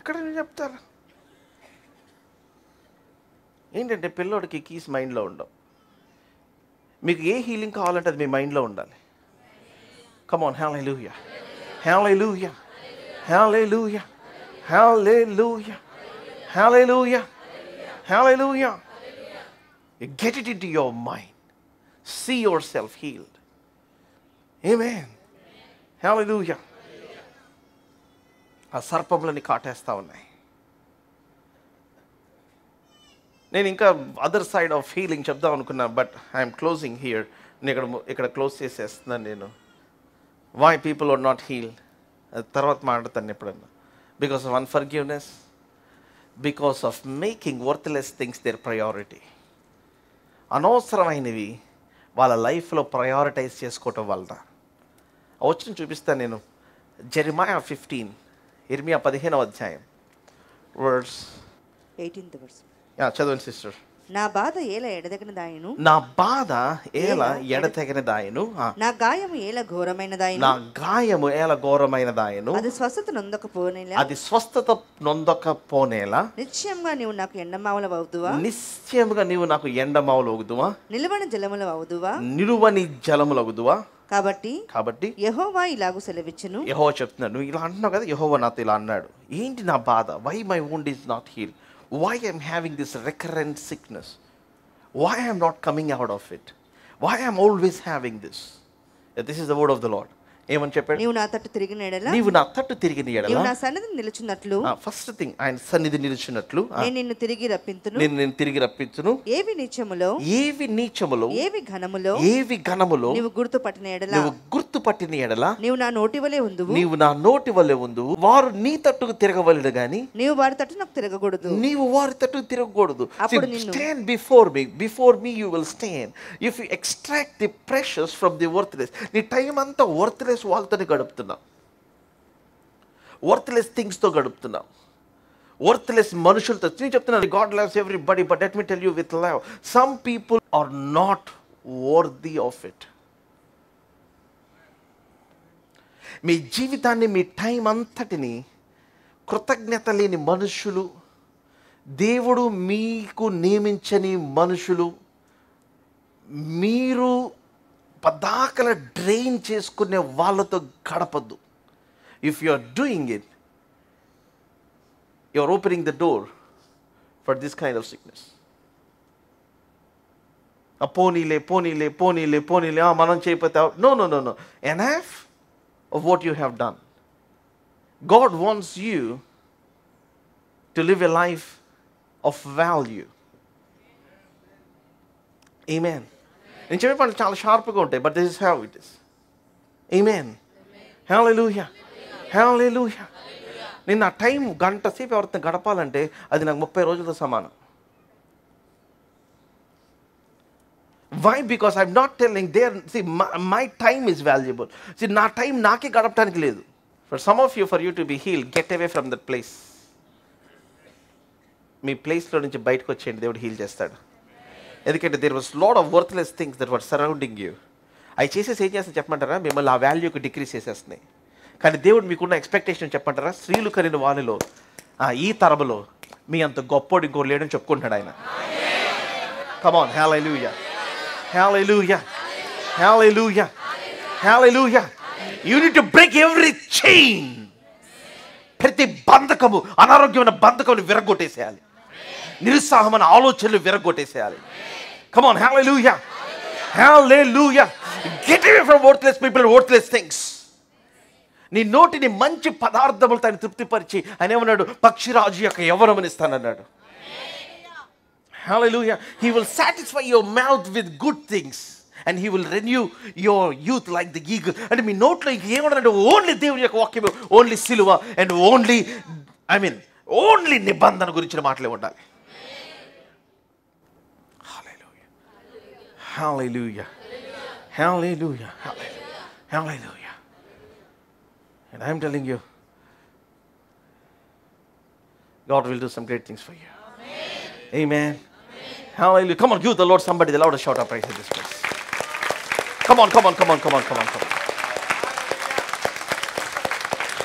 ఎక్కడ చెప్తారు? ఏంటంటే పిల్లోడికి కీస్ మైండ్లో ఉండవు. మీకు ఏ హీలింగ్ కావాలంటే అది మీ మైండ్లో ఉండాలి. Come on, hallelujah, hallelujah, hallelujah, hallelujah, hallelujah, hallelujah. You get it into your mind. See yourself healed. Amen. Hallelujah. ఆ సర్పములని కాటేస్తూ ఉన్నాయి. నేను ఇంకా అదర్ సైడ్ ఆఫ్ హీలింగ్ చెప్దాం అనుకున్నా, బట్ ఐఎమ్ క్లోజింగ్ హియర్. నేను ఇక్కడ క్లోజ్ చేసేస్తున్నాను. నేను why people are not healed అది తర్వాత మాట్లాడతాను ఎప్పుడన్నా. Because of unforgiveness, because of making worthless things their priority. అనవసరమైనవి వాళ్ళ లైఫ్లో ప్రయారిటైజ్ చేసుకోవటం వల్ల. వచ్చిన చూపిస్తాను నేను. జెరెమియా 15, ఇర్మియా 15వ అధ్యాయం వర్స్ 18th verse. చదవండి సిస్టర్. నా బాధ ఏల ఎడతెగనిదాయను, నా బాధ ఏల ఎడతెగనిదాయను, నా గాయము ఏల ఘోరమైనదాయను, నా గాయము ఏల ఘోరమైనదాయను, అది స్వస్థత నొందకపోనేలా, అది స్వస్థత నొందకపోనేలా, నిశ్చయంగా నీవు నాకు ఎండమావుల అవుదువా, నిశ్చయముగా నీవు నాకు ఎండమావులు అవుదువా, నిలువని జలముల అవుదువా, నిలువని జలములు అవుదువా. కాబట్టి యెహోవా ఇలాగూ సెలవిచ్చును. యెహోవా చెప్తున్నాడు, నువ్వు ఇలా అంటున్నావు కదా, యెహోవా నాతో ఇలా అన్నాడు. ఏంటి నా బాధ? Why my wound is not healed? Why I am having this recurrent sickness? Why I am not coming out of it? Why I am always having this? This is the word of the Lord. ఏమని చెప్పాడు? నీవు నా తట్టు తిరిగిన ఎడల, నీవు నా తట్టు తిరిగిన ఎడల, నీవు నా సన్నిధిని నిలుచున్నట్లు, ఫస్ట్ థింగ్ ఆయన సన్నిధి నిలుచున్నట్లు నేను నిన్ను తిరిగి రప్పింతును, నేను తిరిగి రప్పించును. ఏవి నీచములో, ఏవి నీచములో, ఏవి ఘనములో, ఏవి ఘనములో నీవు గుర్తుపట్టిన ఎడల, నువ్వు గుర్తుపట్టిన ఎడల, నీవు నా నోటి వలె ఉందువు, నీవు నా నోటి వలె ఉందువు. వారు నీ తట్టుకు తిరగవలెను గాని నీవు వారి తట్టు నాకు తిరగకూడదు, నీవు వారి తట్టుకు తిరగకూడదు. అప్పుడు నిన్ను Stand before me you will stand. If you extract the precious from the worthless. నీ టైం అంతా వర్త్లెస్ వాళ్ళతోనే గడుపుతున్నావు, వర్త్లెస్ థింగ్స్తో గడుపుతున్నావు, వర్త్లెస్ మనుషులతో. నేను చెప్తున్నాను, God loves everybody, but let me tell you with love, some people are not worthy of it. మీ జీవితాన్ని, మీ time అంతటిని కృతజ్ఞత లేని మనుషులు, దేవుడు మీకు నియమించని మనుషులు, మీరు పదాకల డ్రైన్ చేసుకునే వాళ్ళతో గడపద్దు. If you are doing it, you are opening the door for this kind of sickness. పోనీలే పోనీలే పోనీలే పోనీలే మనం చేయకపోతే no. Enough of what you have done. God wants you to live a life of value. Amen. నేను చెప్పే పనులు చాలా షార్ప్గా ఉంటాయి, but this is how it is. Amen. Hallelujah. Hallelujah. నేను నా టైం గంట సేపు ఎవరితో గడపాలంటే అది నాకు 30 రోజులతో సమానం. Why? Because I'm not telling there, see, my time is valuable. See, నా టైం నాకే గడపడానికి లేదు. For some of you, for you to be healed, get away from that place. మీ ప్లేస్లో నుంచి బయటకు వచ్చేయండి, దేవుడు హీల్ చేస్తాడు. ఎందుకంటే there was lot of worthless things that were surrounding you. అవి చేసేసి ఏం చేస్తా చెప్పమంటారా? మిమ్మల్ని ఆ వాల్యూకి డిక్రీస్ చేసేస్తున్నాయి. కానీ దేవుడు మీకున్న ఎక్స్పెక్టేషన్ చెప్పమంటారా? స్త్రీలు కరిన వానిలో ఈ తరములో మీ అంత గొప్పోడు ఇంకో లేడని చెప్పుకుంటాడు ఆయన. Come on, hallelujah. Hallelujah. Hallelujah. Hallelujah. You need to break every chain. ప్రతి బంధకము, అనారోగ్యమైన బంధకమును విరగొట్టేసేయాలి, నిరుత్సాహమైన ఆలోచనలు విరగొట్టేసేయాలి. Come on, hallelujah. Hallelujah. Get away from worthless people and worthless things. నీ నోటిని మంచి పదార్థములతో ఆయన తృప్తిపరిచి ఆయన ఏమన్నాడు? పక్షిరాజు యొక్క యవ్వనమును ఇస్తానన్నాడు. Hallelujah. He will satisfy your mouth with good things and he will renew your youth like the eagle. అంటే మీ నోట్లో ఏమన్నాడు? ఓన్లీ దేవుని యొక్క వాక్యము, ఓన్లీ సిలువ అండ్ ఓన్లీ నిబంధన గురించిన మాటలే ఉండాలి. Hallelujah. Hallelujah. Hallelujah. And I'm telling you, God will do some great things for you. Amen. Hallelujah. Come on, give the Lord somebody the loudest shout of praise in this place. Come on.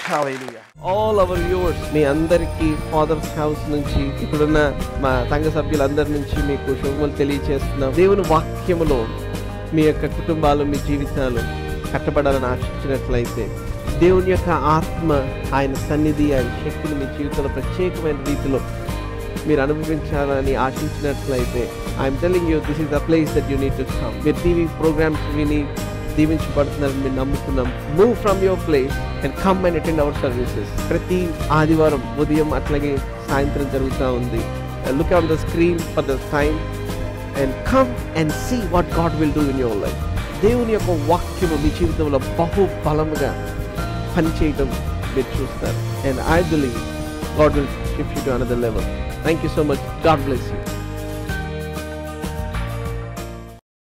Hallelujah. All our viewers, మీ అందరికీ fathers house నుంచి ఇప్పుడున్న మా సంఘ సభ్యులందరి నుంచి మీకు శుభములు తెలియజేస్తున్నాం. దేవుని వాక్యములో మీ యొక్క కుటుంబాలు, మీ జీవితాలు కట్టబడాలని ఆశించినట్లయితే, దేవుని యొక్క ఆత్మ, ఆయన సన్నిధి, ఆయన శక్తిని మీ జీవితంలో ప్రత్యేకమైన రీతిలో మీరు అనుభవించాలని ఆశించినట్లయితే, I'm telling you, this is the place that you need to come. మీరు టీవీ ప్రోగ్రామ్స్ విని దీవించబడుతున్నారని మేము నమ్ముతున్నాం. Move from your place and come and attend our services. ప్రతి ఆదివారం ఉదయం అట్లాగే సాయంత్రం జరుగుతూ ఉంది. Look on the screen for the time and come and see what God will do in your life. దేవుని యొక్క వాక్యము మీ జీవితంలో బహు బలముగా పనిచేయడం మీరు చూస్తారు. And I believe God will shift you to another level. Thank you so much. God bless you.